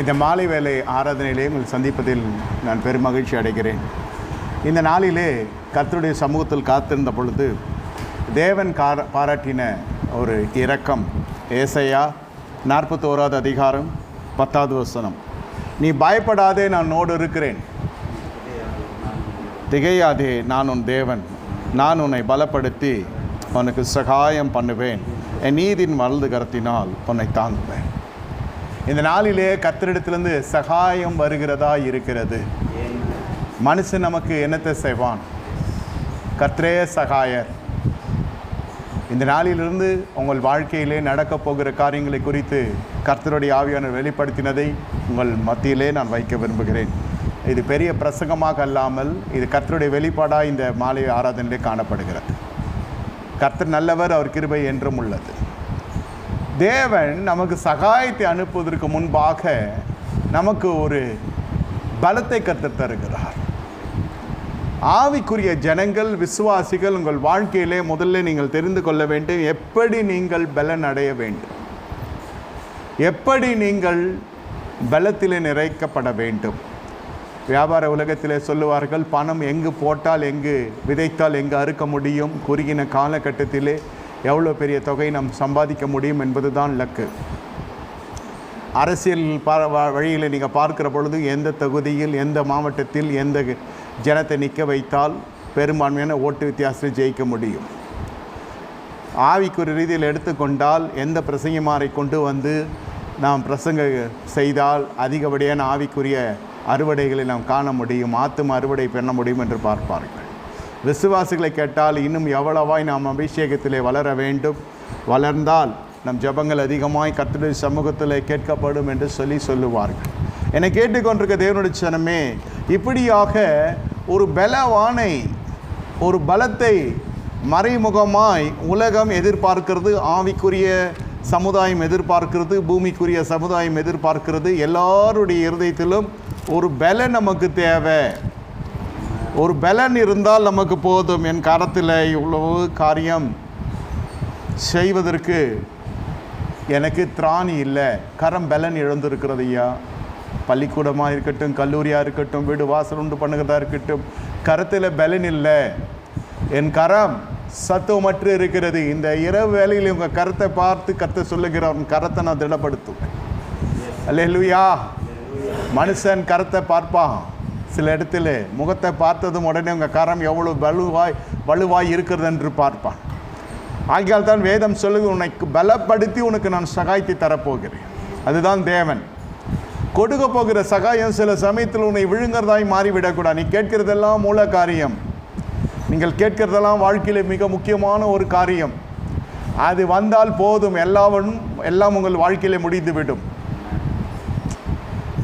இந்த மாலை வேலை ஆராதனையிலே உங்கள் சந்திப்பதில் நான் பெருமகிழ்ச்சி அடைகிறேன். இந்த நாளிலே கர்த்தருடைய சமூகத்தில் காத்திருந்த பொழுது தேவன் பாராட்டின ஒரு இரக்கம். ஏசாயா 41 அதிகாரம் 10வது வசனம். நீ பயப்படாதே, நான் உன்னோடு இருக்கிறேன். திகையாதே, நான் உன் தேவன். நான் உன்னை பலப்படுத்தி உனக்கு சகாயம் பண்ணுவேன். என் நீதியின் வலது கரத்தினால் உன்னை தாங்குவேன். இந்த நாளிலே கர்த்தரிடத்திலிருந்து சகாயம் வருகிறதா இருக்கிறது. மனுஷன் நமக்கு என்னத்தை செய்வான்? கர்த்தரே சகாயர். இந்த நாளிலிருந்து உங்கள் வாழ்க்கையிலே நடக்கப் போகிற காரியங்களை குறித்து கர்த்தருடைய ஆவியானவர் வெளிப்படுத்தினதை உங்கள் மத்தியிலே நான் வைக்க விரும்புகிறேன். இது பெரிய பிரசங்கமாக அல்லாமல் இது கர்த்தருடைய வெளிப்பாடாக இந்த மாலை ஆராதனையிலே காணப்படுகிறது. கர்த்தர் நல்லவர், அவர் கிருபை என்றும் உள்ளது. தேவன் நமக்கு சகாயத்தை அனுப்புவதற்கு முன்பாக நமக்கு ஒரு பலத்தை கர்த்தர் தருகிறார். ஆவிக்குரிய ஜனங்கள், விசுவாசிகள், உங்கள் வாழ்க்கையிலே முதல்ல நீங்கள் தெரிந்து கொள்ள வேண்டும், எப்படி நீங்கள் பலன் அடைய வேண்டும், எப்படி நீங்கள் பலத்திலே நிறைக்கப்பட வேண்டும். வியாபார உலகத்திலே சொல்லுவார்கள், பணம் எங்கு போட்டால், எங்கு விதைத்தால் எங்கு அறுக்க முடியும். குறுகின காலகட்டத்திலே எவ்வளோ பெரிய தொகை நாம் சம்பாதிக்க முடியும் என்பது தான் இலக்கு. அரசியல் வழியில் நீங்கள் பார்க்கிற பொழுது எந்த தொகுதியில், எந்த மாவட்டத்தில், எந்த ஜனத்தை நிற்க வைத்தால் பெரும்பான்மையான ஓட்டு வித்தியாசத்தில் ஜெயிக்க முடியும். ஆவிக்குரிய ரீதியில் எடுத்துக்கொண்டால் எந்த பிரசங்கமாரை கொண்டு வந்து நாம் பிரசங்க செய்தால் அதிகப்படியான ஆவிக்குரிய அறுவடைகளை நாம் காண முடியும், ஆத்தும அறுவடை பண்ண முடியும் என்று பார்ப்பார்கள். விசுவாசிகளை கேட்டால் இன்னும் எவ்வளவாய் நாம் அபிஷேகத்திலே வளர வேண்டும், வளர்ந்தால் நம் ஜபங்கள் அதிகமாய் கர்த்தருடைய சமூகத்தில் கேட்கப்படும் என்று சொல்லுவார்கள். என்னை கேட்டுக்கொண்டிருக்க தேவனுடைய ஜனமே, இப்படியாக ஒரு பலவானை, ஒரு பலத்தை மறைமுகமாய் உலகம் எதிர்பார்க்கிறது, ஆவிக்குரிய சமுதாயம் எதிர்பார்க்கிறது, பூமிக்குரிய சமுதாயம் எதிர்பார்க்கிறது. எல்லாருடைய இருதயத்திலும் ஒரு பலன் நமக்கு தேவை. ஒரு பலன் இருந்தால் நமக்கு போதும். என் கரத்தில் இவ்வளவு காரியம் செய்வதற்கு எனக்கு திராணி இல்லை, கரம் பலன் இழந்திருக்கிறது ஐயா. பள்ளிக்கூடமாக இருக்கட்டும், கல்லூரியாக இருக்கட்டும், வீடு வாசல் உண்டு பண்ணுகிறதா இருக்கட்டும், கரத்தில் பலன் இல்லை. என் கரம் சத்துவமற்று இருக்கிறது. இந்த இரவு வேளையில் உங்கள் கரத்தை பார்த்து கர்த்தர் சொல்லுகிறார், உன் கரத்தை நான் திடப்படுத்துவேன். அல்லேலூயா. மனுஷன் கரத்தை பார்ப்பான், சில இடத்துல முகத்தை பார்த்ததும் உடனே உங்கள் கரம் எவ்வளோ வலுவாய் இருக்கிறது என்று பார்ப்பான். ஆகியால் தான் வேதம் சொல்லுது, உனக்கு பலப்படுத்தி உனக்கு நான் சகாயத்தை தரப்போகிறேன். அதுதான் தேவன் கொடுக்க போகிற சகாயம். சில சமயத்தில் உன்னை விழுங்கிறதாய் மாறிவிடக்கூடாது. நீ கேட்கிறதெல்லாம் மூல காரியம், நீங்கள் கேட்கிறதெல்லாம் வாழ்க்கையில் மிக முக்கியமான ஒரு காரியம். அது வந்தால் போதும், எல்லாம் உங்கள் வாழ்க்கையில் முடிந்துவிடும்.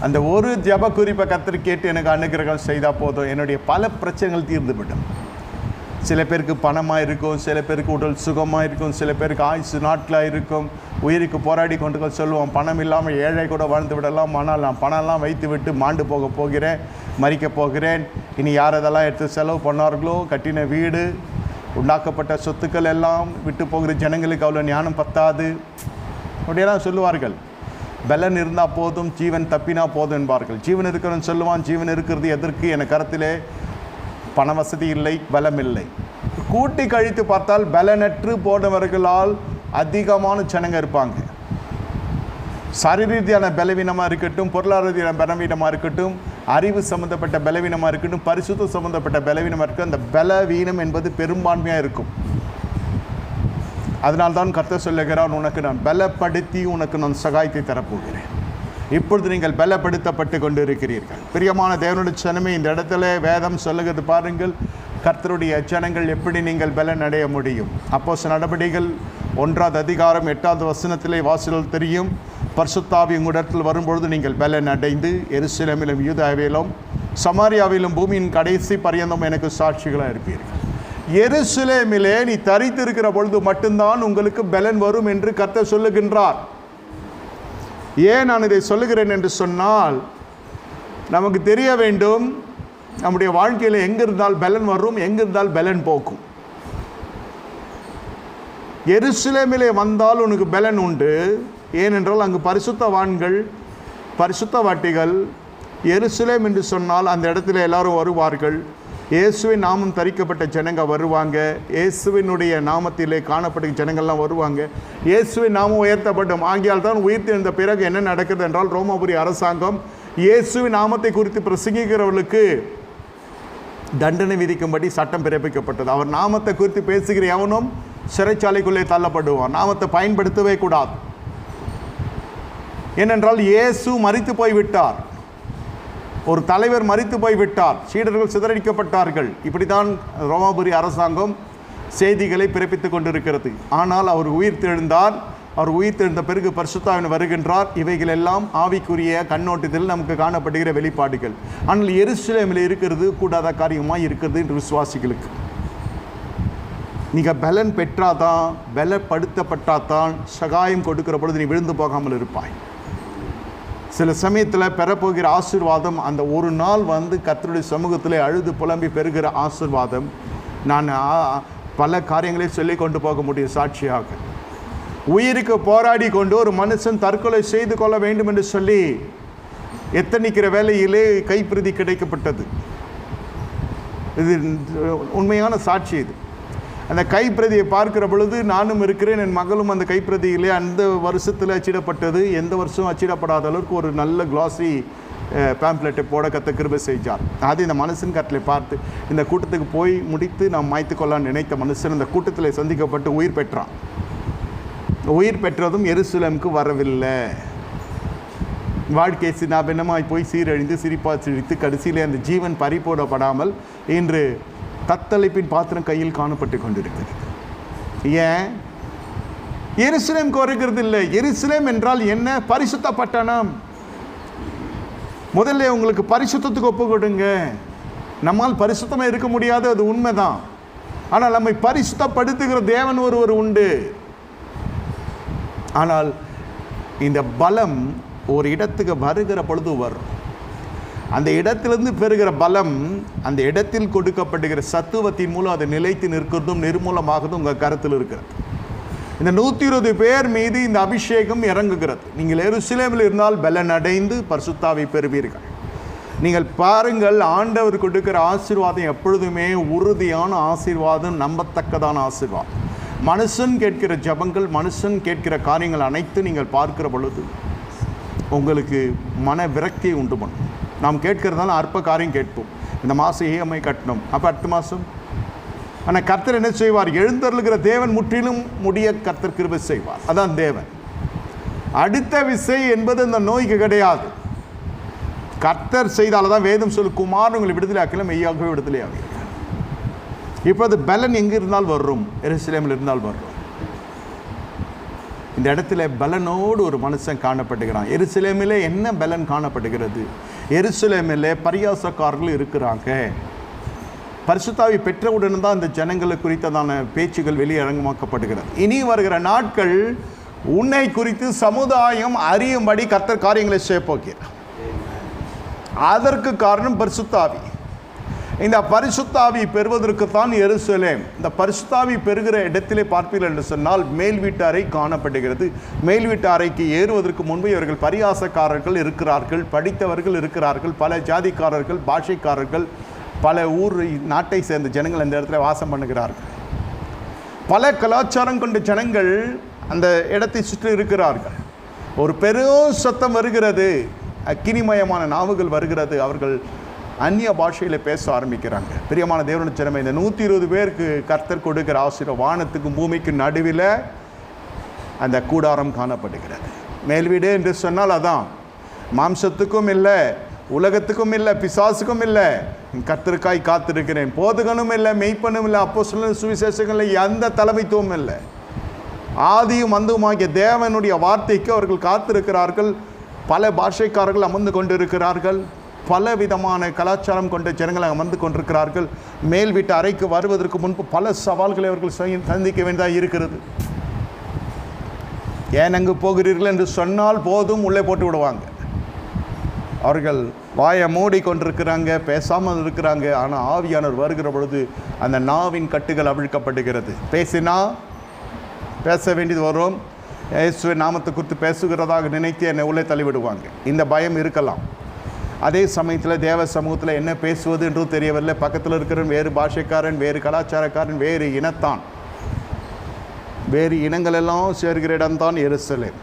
அந்த ஒரு ஜப குறிப்பை கர்த்தர் கேட்டு எனக்கு அனுக்கிரகம் செய்தால் போதும், என்னுடைய பல பிரச்சனைகள் தீர்ந்துவிடும். சில பேருக்கு பணமாக இருக்கும், சில பேருக்கு உடல் சுகமாக இருக்கும், சில பேருக்கு ஆயுசு நாட்களாக இருக்கும். உயிருக்கு போராடி கொண்டு சொல்லுவோம், பணம் இல்லாமல் ஏழை கூட வாழ்ந்து விடலாம், ஆனால் நான் பணம்லாம் வைத்து விட்டு மாண்டு போகிறேன், மறிக்க போகிறேன். இனி யார் அதெல்லாம் எடுத்து செலவு பண்ணார்களோ, கட்டின வீடு, உண்டாக்கப்பட்ட சொத்துக்கள் எல்லாம் விட்டு போகிற ஜனங்களுக்கு அவ்வளோ ஞானம் பத்தாது அப்படியெல்லாம் சொல்லுவார்கள். பலன் இருந்தால் போதும், ஜீவன் தப்பினா போதும் என்பார்கள். ஜீவன் இருக்கிறவன் சொல்லுவான், ஜீவன் இருக்கிறது எதற்கு? என் கரத்திலே பண வசதி இல்லை, பலம் இல்லை. கூட்டி கழித்து பார்த்தால் பலனற்று போனவர்களால் அதிகமான ஜனங்க இருப்பாங்க. சரீரீதியான பலவீனமாக இருக்கட்டும், பொருளாதார ரீதியான பலவீனமாக இருக்கட்டும், அறிவு சம்மந்தப்பட்ட பலவீனமாக இருக்கட்டும், பரிசுத்த சம்மந்தப்பட்ட பலவீனமாக இருக்கட்டும், அந்த பலவீனம் என்பது பெரும்பான்மையாக இருக்கும். அதனால்தான் கர்த்தர் சொல்லுகிறார், உனக்கு நான் பலப்படுத்தி உனக்கு நான் சகாயத்தை தரப்போகிறேன். இப்பொழுது நீங்கள் பலப்படுத்தப்பட்டு கொண்டு இருக்கிறீர்கள். பிரியமான தேவனுடைய ஜனமே, இந்த இடத்துல வேதம் சொல்லுகிறது பாருங்கள், கர்த்தருடைய ஜனங்கள் எப்படி நீங்கள் பலன் அடைய முடியும். அப்போஸ்தலர் நடபடிகள் 1 அதிகாரம் 8வது வசனத்திலே வாசித்தால் தெரியும். பரிசுத்த உங்களிடத்தில் வரும்பொழுது நீங்கள் பலன் அடைந்து எருசலேமிலும் யூதாவிலும் சமாரியாவிலும் பூமியின் கடைசி பரியந்தம் எனக்கு சாட்சிகளாக இருப்பீர்கள். எருசலேமிலே நீ தரித்திருக்கிற பொழுது மட்டும்தான் உங்களுக்கு பலன் வரும் என்று கர்த்தர் சொல்லுகின்றார். ஏன் நான் இதை சொல்லுகிறேன் என்று சொன்னால், நமக்கு தெரிய வேண்டும் நம்முடைய வாழ்க்கையில் எங்கிருந்தால் பலன் வரும், எங்கிருந்தால் பலன் போக்கும். எருசலேமிலே வந்தால் உனக்கு பலன் உண்டு. ஏனென்றால் அங்கு பரிசுத்தவான்கள் பரிசுத்தவாட்டிகள் எருசலேம் என்று சொன்னால் அந்த இடத்துல எல்லாரும் வருவார்கள். இயேசுவின் நாமம் தரிக்கப்பட்ட ஜனங்க வருவாங்க. இயேசுவினுடைய நாமத்திலே காணப்பட்ட ஜனங்கள்லாம் வருவாங்க. இயேசுவின் நாமம் உயர்த்தப்படும். ஆகியால் தான் உயிர்த்தெழுந்த பிறகு என்ன நடக்கிறது என்றால், ரோமாபுரி அரசாங்கம் இயேசுவின் நாமத்தை குறித்து பிரசங்கிக்கிறவர்களுக்கு தண்டனை விதிக்கும்படி சட்டம் பிறப்பிக்கப்பட்டது. அவர் நாமத்தை குறித்து பேசுகிற எவனும் சிறைச்சாலைக்குள்ளே தள்ளப்படுவான். நாமத்தை பயன்படுத்தவே கூடாது. ஏனென்றால் இயேசு மரித்து போய்விட்டார். ஒரு தலைவர் மரித்து போய்விட்டார். சீடர்கள் சிதறடிக்கப்பட்டார்கள். இப்படித்தான் ரோமாபுரி அரசாங்கம் செய்திகளை பிறப்பித்துக் கொண்டிருக்கிறது. ஆனால் அவர் உயிர்த்தெழுந்தார். அவர் உயிர்த்தெழுந்த பிறகு பரிசுத்தாவின் வருகின்றார். இவைகள் எல்லாம் ஆவிக்குரிய கண்ணோட்டத்தில் நமக்கு காணப்படுகிற வெளிப்பாடுகள். ஆனால் எருசலேமில் இருக்கிறது கூடாத காரியமாக இருக்கிறது என்று விசுவாசிகளுக்கு. நீங்கள் பலன் பெற்றாதான், பலப்படுத்தப்பட்டாதான் சகாயம் கொடுக்கிற பொழுது நீ விழுந்து போகாமல் இருப்பாய். சில சமயத்தில் பெறப்போகிற ஆசீர்வாதம் அந்த ஒரு நாள் கர்த்தருடைய சமூகத்தில் அழுது புலம்பி பெறுகிற ஆசீர்வாதம். நான் பல காரியங்களை சொல்லி கொண்டு போக முடியும் சாட்சியாக. உயிருக்கு போராடி கொண்டு ஒரு மனுஷன் தற்கொலை செய்து கொள்ள வேண்டும் என்று சொல்லி எத்தனிக்கிற வேலையிலே கைப்பிரதி கிடைக்கப்பட்டது. இது உண்மையான சாட்சி. இது அந்த கைப்பிரதியை பார்க்கிற பொழுது நானும் இருக்கிறேன், என் மகளும் அந்த கைப்பிரதியிலே அந்த வருஷத்தில் அச்சிடப்பட்டது. எந்த வருஷம் அச்சிடப்படாத அளவுக்கு ஒரு நல்ல கிளாஸி பேம்ப்ளெட்டை போட கத்த கிருபை செய்தார். அது இந்த மனுஷன் கட்டளை பார்த்து இந்த கூட்டத்துக்கு போய் முடித்து நாம் மாய்த்து கொள்ளலான்னு நினைத்த மனுஷன் இந்த கூட்டத்தில் சந்திக்கப்பட்டு உயிர் பெற்றான். உயிர் பெற்றதும் எருசலேமுக்கு வரவில்லை. வாழ்க்கை சின்னாபின்னமாய் போய் சீரழிந்து சிரிப்பா சிரித்து கடைசியிலே அந்த ஜீவன் பறிபோடப்படாமல் இன்று தத்தளிப்பின் பாத்திரம் கையில் காணப்பட்டு கொண்டிருக்கிறது. ஏன் எருசலேமுக்கு வருகிறது இல்லை? எருசலேம் என்றால் என்ன? பரிசுத்த பட்டணம். முதல்ல உங்களுக்கு பரிசுத்தத்துக்கு ஒப்பு கொடுங்க. நம்மால் பரிசுத்தமாக இருக்க முடியாது, அது உண்மைதான். ஆனால் நம்மை பரிசுத்தப்படுத்துகிற தேவன் ஒருவர் உண்டு. ஆனால் இந்த பலம் ஒரு இடத்துக்கு வருகிற பொழுது வரும். அந்த இடத்திலிருந்து பெறுகிற பலம் அந்த இடத்தில் கொடுக்கப்படுகிற சத்துவத்தின் மூலம் அது நிலைத்து நிற்கிறதும் நிர்மூலமாகதும் உங்கள் கருத்தில் இருக்கிறது. இந்த 120 பேர் மீது இந்த அபிஷேகம் இறங்குகிறது. நீங்கள் எருசலேமில் இருந்தால் பலன் அடைந்து பரிசுத்தாவை பெறுவீர்கள். நீங்கள் பாருங்கள், ஆண்டவர் கொடுக்கிற ஆசீர்வாதம் எப்பொழுதுமே உறுதியான ஆசீர்வாதம், நம்பத்தக்கதான ஆசீர்வாதம். மனுஷன் கேட்கிற ஜபங்கள், மனுஷன் கேட்கிற காரியங்கள் அனைத்து நீங்கள் பார்க்கிற பொழுது உங்களுக்கு மன விரக்தியை உண்டு பண்ணும். நாம் கேட்கிறதால அற்ப காரியம் கேட்போம். இந்த மாதம் EMI கட்டணும், அப்போ அடுத்த மாதம். ஆனால் கர்த்தர் என்ன செய்வார்? எழுந்தருளுகிற தேவன் முற்றிலும் முடிய கர்த்தர் கிருபை செய்வார். அதான் தேவன். அடுத்த விசை என்பது இந்த நோய்க்கு கிடையாது. கர்த்தர் செய்தால் தான் வேதம் சொல்லு, குமாரன் உங்களை விடுதலை ஆக்கல, மெய்யாகவே விடுதலை ஆகும். இப்போ அது பலன் எங்கே இருந்தால் வரும்? எருசலேமில் இருந்தால் வரும். இந்த இடத்துல பலனோடு ஒரு மனுஷன் காணப்படுகிறான். எருசலேமிலே என்ன பலன் காணப்படுகிறது? எருசலேமிலே பரியாசக்காரர்கள் இருக்கிறாங்க. பரிசுத்தாவி பெற்றவுடன் தான் இந்த ஜனங்களை குறித்ததான பேச்சுகள் வெளியரங்கமாக்கப்படுகிறது. இனி வருகிற நாட்கள் உன்னை குறித்து சமுதாயம் அறியும்படி கர்த்தர் காரியங்களை செய்யப்போகிறார். அதற்கு காரணம் பரிசுத்தாவி. இந்த பரிசுத்தாவி பெறுவதற்குத்தான் எருசலேம். இந்த பரிசுத்தாவி பெறுகிற இடத்திலே பார்ப்பீர்கள் என்று சொன்னால் மேல் வீட்டு அறை காணப்படுகிறது. மேல் வீட்டு அறைக்கு ஏறுவதற்கு முன்பு இவர்கள் பரியாசக்காரர்கள் இருக்கிறார்கள், படித்தவர்கள் இருக்கிறார்கள், பல ஜாதிக்காரர்கள், பாஷைக்காரர்கள், பல ஊர் நாட்டை சேர்ந்த ஜனங்கள் அந்த இடத்துல வாசம் பண்ணுகிறார்கள். பல கலாச்சாரம் கொண்ட ஜனங்கள் அந்த இடத்தை சுற்றி இருக்கிறார்கள். ஒரு பெரும் சத்தம் வருகிறது, அக்கினிமயமான நாவுகள் வருகிறது. அவர்கள் அந்நிய பாஷையில் பேச ஆரம்பிக்கிறாங்க. பிரியமான தேவனுடைய ஜனமே, இந்த 120 பேருக்கு கர்த்தர் கொடுக்கிற ஆசீர்வாதம் வானத்துக்கும் பூமிக்கு நடுவில் அந்த கூடாரம் காணப்படுகிறது. மேல்வீடு என்று சொன்னால் அதான். மாம்சத்துக்கும் இல்லை, உலகத்துக்கும் இல்லை, பிசாசுக்கும் இல்லை. கர்த்தருக்காய் காத்திருக்கிறேன். போதகனும் இல்லை, மெய்ப்பனும் இல்லை, அப்போஸ்தலனும் சுவிசேஷங்களும் இல்லை, எந்த தலைமைத்துவம் இல்லை. ஆதியும் அந்தவுமாகிய தேவனுடைய வார்த்தைக்கு அவர்கள் காத்திருக்கிறார்கள். பல பாஷைக்காரர்கள் அமர்ந்து கொண்டிருக்கிறார்கள். பல விதமான கலாச்சாரம் கொண்ட ஜனங்களை அமர்ந்து கொண்டிருக்கிறார்கள். மேல் வீட்டு அறைக்கு வருவதற்கு முன்பு பல சவால்களை அவர்கள் சந்திக்க வேண்டியதாக இருக்கிறது. ஏன் அங்கு போகிறீர்கள் என்று சொன்னால் போதும், உள்ளே போட்டு விடுவாங்க. அவர்கள் வாயை மூடி கொண்டிருக்கிறாங்க, பேசாமல் இருக்கிறாங்க. ஆனால் ஆவியானவர் வருகிற பொழுது அந்த நாவின் கட்டுகள் அவிழ்க்கப்படுகிறது. பேசினா பேச வேண்டியது வரும். இயேசுவின் நாமத்தை குறித்து பேசுகிறதாக நினைத்து என்னை உள்ளே தள்ளிவிடுவாங்க. இந்த பயம் இருக்கலாம். அதே சமயத்தில் தேவ சமூகத்தில் என்ன பேசுவது என்றும் தெரியவில்லை. பக்கத்தில் இருக்கிற வேறு பாஷைக்காரன், வேறு கலாச்சாரக்காரன், வேறு இனத்தான், வேறு இனங்களெல்லாம் சேர்கிற இடம்தான் எருசலேம்.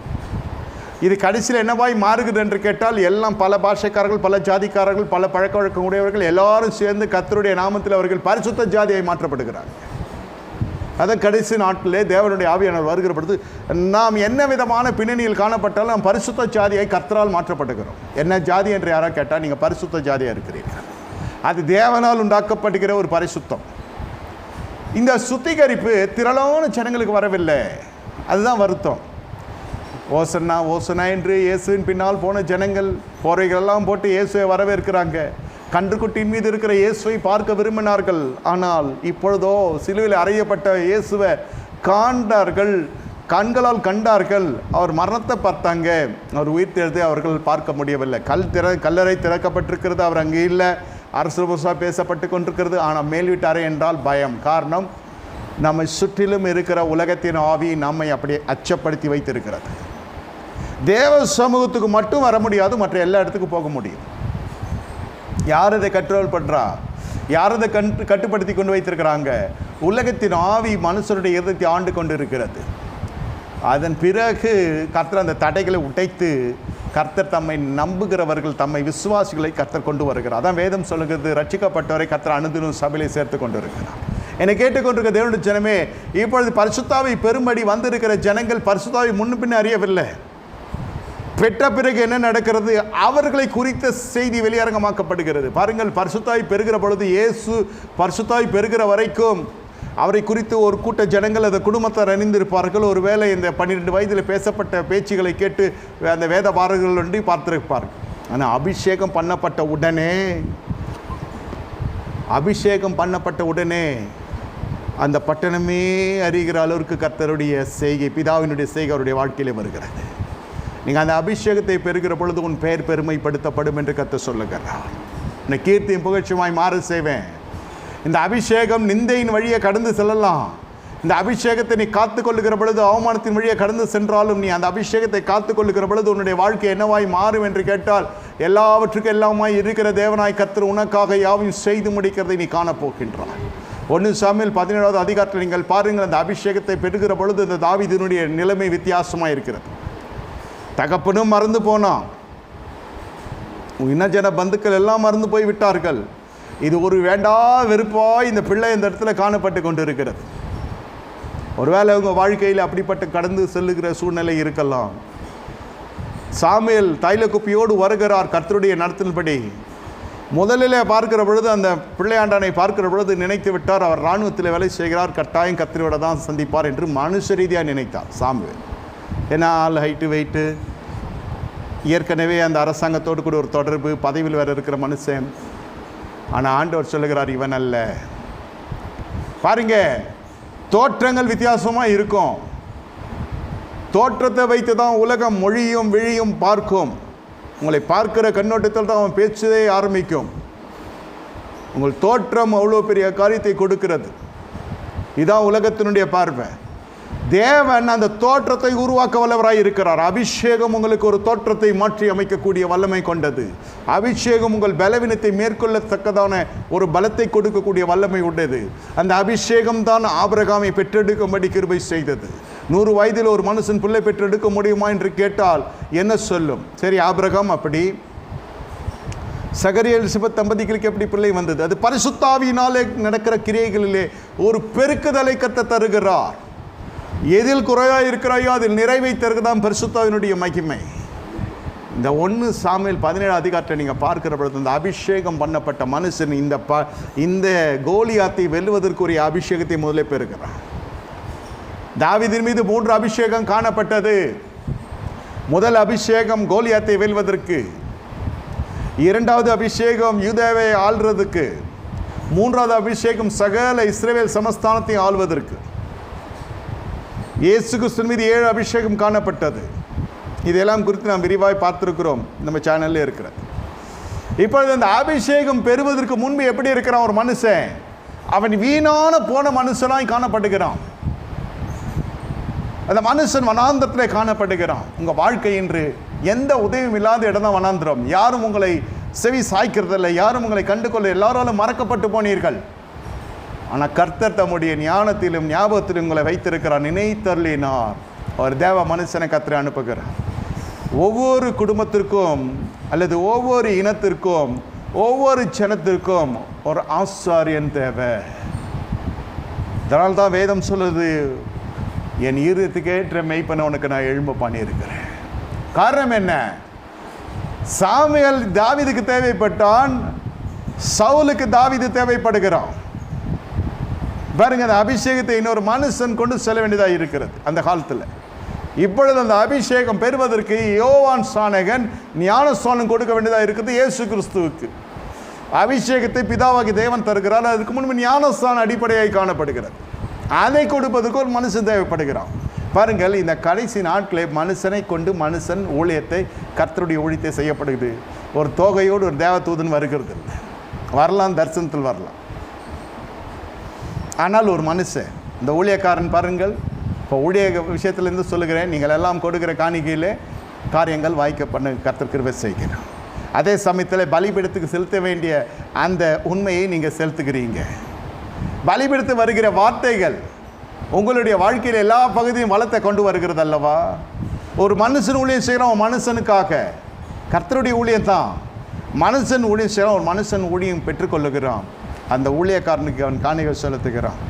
இது கடைசியில் என்னவாய் மாறுகிறது என்று கேட்டால், எல்லாம் பல பாஷைக்காரர்கள், பல ஜாதிக்காரர்கள், பல பழக்க வழக்கம் உடையவர்கள் எல்லாரும் சேர்ந்து கர்த்தருடைய நாமத்தில் அவர்கள் பரிசுத்த ஜாதியை மாற்றப்படுகிறார்கள். அதான் கடைசி நாட்டிலே தேவனுடைய ஆவியானவர் வருகிற பொழுது நாம் என்ன விதமான பின்னணியில் காணப்பட்டாலும் நாம் பரிசுத்த ஜாதியை கர்த்தரால் மாற்றப்படுகிறோம். என்ன ஜாதி என்று யாராவது கேட்டால் நீங்கள் பரிசுத்த ஜாதியாக இருக்கிறீர்கள். அது தேவனால் உண்டாக்கப்படுகிற ஒரு பரிசுத்தம். இந்த சுத்திகரிப்பு திரளான ஜனங்களுக்கு வரவில்லை. அதுதான் வருத்தம். ஓசன்னா ஓசனா என்று இயேசுவின் பின்னால் போன ஜனங்கள் போரைகளெல்லாம் போட்டு இயேசுவை வரவேற்கிறாங்க. கன்றுக்குட்டியின் மீது இருக்கிற இயேசுவை பார்க்க விரும்பினார்கள். ஆனால் இப்பொழுதோ சிலுவையில் அறையப்பட்ட இயேசுவை காண்டார்கள், கண்களால் கண்டார்கள். அவர் மரணத்தை பார்த்தாங்க, அவர் உயிர் தெழுதை அவர்கள் பார்க்க முடியவில்லை. கல்லறை திறக்கப்பட்டிருக்கிறது, அவர் அங்கே இல்லை. அரசு புதுசாக பேசப்பட்டு கொண்டிருக்கிறது. ஆனால் மேல் வீட்டு அறை என்றால் பயம். காரணம், நம்மை சுற்றிலும் இருக்கிற உலகத்தின் ஆவி நம்மை அப்படியே அச்சப்படுத்தி வைத்திருக்கிறது. தேவ சமூகத்துக்கு மட்டும் வர முடியாது, மற்ற எல்லா இடத்துக்கும் போக முடியும். யார் இதை கண்ட்ரோல் பண்ணுறா? யார் இதை கட்டுப்படுத்தி கொண்டு வைத்திருக்கிறாங்க? உலகத்தின் ஆவி மனுஷருடைய இதயத்தை ஆண்டு கொண்டு இருக்கிறது. அதன் பிறகு கர்த்தர் அந்த தடைகளை உடைத்து கர்த்தர் தம்மை நம்புகிறவர்கள், தம்மை விசுவாசிகளை கர்த்தர் கொண்டு வருகிறார். அதான் வேதம் சொல்லுகிறது, ரட்சிக்கப்பட்டவரை கர்த்தர் அனுதினம் சபையிலே சேர்த்து கொண்டு இருக்கிறார். என்னை கேட்டுக்கொண்டிருக்க தேவனுடைய ஜனமே, இப்பொழுது பரிசுத்தாவை பெரும்படி வந்திருக்கிற ஜனங்கள் பரிசுத்தாவை முன்ன பின்ன அறியவில்லை. பெற்ற பிறகு என்ன நடக்கிறது? அவர்களை குறித்த செய்தி வெளியரங்கமாக்கப்படுகிறது. பாருங்கள், பரிசுத்தாய் பெறுகிற பொழுது, இயேசு பரிசுத்தாய் பெறுகிற வரைக்கும் அவரை குறித்து ஒரு கூட்ட ஜனங்கள் அந்த குடும்பத்தார் அறிந்திருப்பார்கள். ஒருவேளை இந்த 12 வயதில் பேசப்பட்ட பேச்சுகளை கேட்டு அந்த வேத பாரர்கள் ஒன்றி பார்த்திருப்பார்கள். ஆனால் அபிஷேகம் பண்ணப்பட்ட உடனே அந்த பட்டணமே அறிகிற அளவிற்கு கர்த்தருடைய செய்கை, பிதாவினுடைய செய்கை அவருடைய வாழ்க்கையிலே வருகிறது. நீங்கள் அந்த அபிஷேகத்தை பெறுகிற பொழுது உன் பெயர் பெருமைப்படுத்தப்படும் என்று கர்த்தர் சொல்லுகிறார். உன்னை கீர்த்தியும் புகழ்ச்சியுமாய் மாற செய்வேன். இந்த அபிஷேகம் நிந்தையின் வழியை கடந்து செல்லலாம். இந்த அபிஷேகத்தை நீ காத்து கொள்ளுகிற பொழுது, அவமானத்தின் வழியை கடந்து சென்றாலும் நீ அந்த அபிஷேகத்தை காத்து கொள்ளுகிற பொழுது உன்னுடைய வாழ்க்கை என்னவாய் மாறும் என்று கேட்டால், எல்லாவற்றுக்கும் எல்லாமாய் இருக்கிற தேவனாய் கர்த்தர் உனக்காக யாவையும் செய்து முடிக்கிறதை நீ காணப்போகின்றாய். 1 சாமுவேல் 17வது அதிகாரத்தில் நீங்கள் பாருங்கள், அந்த அபிஷேகத்தை பெறுகிற பொழுது இந்த தாவீதினுடைய நிலைமை வித்தியாசமாக இருக்கிறது. தகப்பனும் மறந்து போனான், இனஜன பந்துக்கள் எல்லாம் மறந்து போய் விட்டார்கள். இது ஒரு வேண்டா வெறுப்பாய் இந்த பிள்ளை இந்த இடத்துல காணப்பட்டு கொண்டு இருக்கிறது. ஒருவேளை உங்கள் வாழ்க்கையில் அப்படிப்பட்ட கடந்து செல்லுகிற சூழ்நிலை இருக்கலாம். சாமுவேல் தைல குப்பியோடு வருகிறார். கர்த்தருடைய நடத்தின்படி முதலில் பார்க்கிற பொழுது, அந்த பிள்ளையாண்டானை பார்க்கிற பொழுது நினைத்து விட்டார், அவர் இராணுவத்தில் வேலை செய்கிறார், கட்டாயம் கர்த்தரோட தான் சந்திப்பார் என்று மனுஷ ரீதியாக நினைத்தார் சாமுவேல். ஏன்னா ஆள் ஹைட்டு வெயிட்டு, ஏற்கனவே அந்த அரசாங்கத்தோடு கூட ஒரு தொடர்பு, பதவியில் வேறு இருக்கிற மனுஷன். ஆனால் ஆண்டவர் சொல்லுகிறார், இவன் அல்ல. பாருங்க, தோற்றங்கள் வித்தியாசமாக இருக்கும். தோற்றத்தை வைத்து தான் உலகம் மொழியும் விழியும் பார்க்கும். உங்களை பார்க்கிற கண்ணோட்டத்தில் தான் அவன் பேச்சதே ஆரம்பிக்கும். உங்கள் தோற்றம் அவ்வளோ பெரிய காரியத்தை கொடுக்கிறது. இதுதான் உலகத்தினுடைய பார்வை. தேவன் அந்த தோற்றத்தை உருவாக்க வல்லவராய் இருக்கிறார். அபிஷேகம் உங்களுக்கு ஒரு தோற்றத்தை மாற்றி அமைக்கக்கூடிய வல்லமை கொண்டது. அபிஷேகம் உங்கள் பலவீனத்தை மேற்கொள்ளத்தக்கதான ஒரு பலத்தை கொடுக்கக்கூடிய வல்லமை உண்டது. அந்த அபிஷேகம் தான் ஆபிரகாமை பெற்றெடுக்கும்படி கிருபை செய்தது. 100 வயதில் ஒரு மனுஷன் பிள்ளை பெற்றெடுக்க முடியுமா என்று கேட்டால் என்ன சொல்லும்? சரி, ஆபிரகாம் அப்படி. சகரியா எலிசபெத் தம்பதிகளுக்கு எப்படி பிள்ளை வந்தது? அது பரிசுத்தாவியினாலே நடக்கிற கிரியைகளிலே ஒரு பெருக்குதலை கர்த்தர் தருகிறார். எதில் குறையாக இருக்கிறாயோ அதில் நிறைவை தருகிறதான் பரிசுத்தாவினுடைய மகிமை. இந்த 1 சாமுவேல் 17 அதிகாரத்தில் நீங்கள் பார்க்கிற பொழுது, இந்த அபிஷேகம் பண்ணப்பட்ட மனுஷன் இந்த கோலியாத்தை வெல்லுவதற்குரிய அபிஷேகத்தை முதலே பெறுகிறார். தாவீதின் மீது 3 அபிஷேகம் காணப்பட்டது. முதல் அபிஷேகம் கோலியாத்தை வெல்வதற்கு, 2வது அபிஷேகம் யூதாவை ஆள்றதுக்கு, 3வது அபிஷேகம் சகல இஸ்ரவேல் சமஸ்தானத்தை ஆள்வதற்கு. இயேசு கிறிஸ்துவின் மீது 7 அபிஷேகம் காணப்பட்டது. இதெல்லாம் குறித்து நாம் விரிவாய் பார்த்துருக்கிறோம், நம்ம சேனலில் இருக்கிறது. இப்பொழுது அந்த அபிஷேகம் பெறுவதற்கு முன்பு எப்படி இருக்கிறான் ஒரு மனுஷன்? அவன் வீணான போன மனுஷனாய் காணப்படுகிறான். அந்த மனுஷன் வனாந்திரத்திலே காணப்படுகிறான். உங்கள் வாழ்க்கை இன்று எந்த உதவியும் இல்லாத இடம் தான் வனாந்திரம். யாரும் உங்களை செவி சாய்க்கிறதில்லை, யாரும் உங்களை கண்டுகொள்ள, எல்லாராலும் மறக்கப்பட்டு போனீர்கள். ஆனால் கர்த்தர் தம்முடைய ஞானத்திலும் ஞாபகத்திலும் உங்களை வைத்திருக்கிறார். நினைத்தருளினார். அவர் தேவ மனுஷனை கர்த்தரை அனுப்புகிறார். ஒவ்வொரு குடும்பத்திற்கும் அல்லது ஒவ்வொரு இனத்திற்கும் ஒவ்வொரு ஜனத்திற்கும் ஒரு ஆசாரியன் தேவை. இதனால் தான் வேதம் சொல்லுது, என் இருதயத்துக்கு ஏற்ற மெய்ப்பனை உனக்கு நான் எழும்ப பண்ணியிருக்கிறேன். காரணம் என்ன? சாமுவேல் தாவீதுக்கு தேவைப்பட்டான், சவுலுக்கு தாவீது தேவைப்படுகிறான். பாருங்க, அந்த அபிஷேகத்தை இன்னொரு மனுஷன் கொண்டு செல்ல வேண்டியதாக இருக்கிறது அந்த காலத்தில். இப்பொழுது அந்த அபிஷேகம் பெறுவதற்கு யோவான் ஸ்நானகன் ஞானஸ்நானம் கொடுக்க வேண்டியதாக இருக்குது. இயேசு கிறிஸ்துவுக்கு அபிஷேகத்தை பிதாவாகி தேவன் தருகிறார். அதுக்கு முன்பு ஞானஸ்நானம் அடிப்படையாக காணப்படுகிறது. அதை கொடுப்பதற்கு ஒரு மனுஷன் தேவைப்படுகிறான். பாருங்கள், இந்த கடைசி நாட்களே மனுஷனை கொண்டு மனுஷன் ஊழியத்தை, கர்த்தருடைய ஊழியத்தை செய்யப்படுகிறது. ஒரு தோகையோடு ஒரு தேவதூதன் வருகிறது இல்லை, வரலாம், தரிசனத்தில் வரலாம். ஆனால் ஒரு மனுஷன், இந்த ஊழியக்காரன் பாருங்கள், இப்போ ஊழிய விஷயத்திலேருந்து சொல்லுகிறேன், நீங்கள் எல்லாம் கொடுக்குற காணிக்கையிலே காரியங்கள் வாய்க்க பண்ண கர்த்தர் கிருபை செய்கிறோம். அதே சமயத்தில் பலிபீடத்துக்கு செலுத்த வேண்டிய அந்த உண்மையை நீங்கள் செலுத்துகிறீங்க. பலிபீடத்து வருகிற வார்த்தைகள் உங்களுடைய வாழ்க்கையில் எல்லா பகுதியும் வளத்தை கொண்டு வருகிறது அல்லவா? ஒரு மனுஷன் ஊழியம் செய்கிறோம், மனுஷனுக்காக. கர்த்தருடைய ஊழியம் தான். மனுஷன் ஊழியம் செய்கிறோம், ஒரு மனுஷன் ஊழியம் பெற்றுக்கொள்ளுகிறான். அந்த ஊழியக்காரனுக்கு அவன் காணிகள் செலுத்துகிறான்.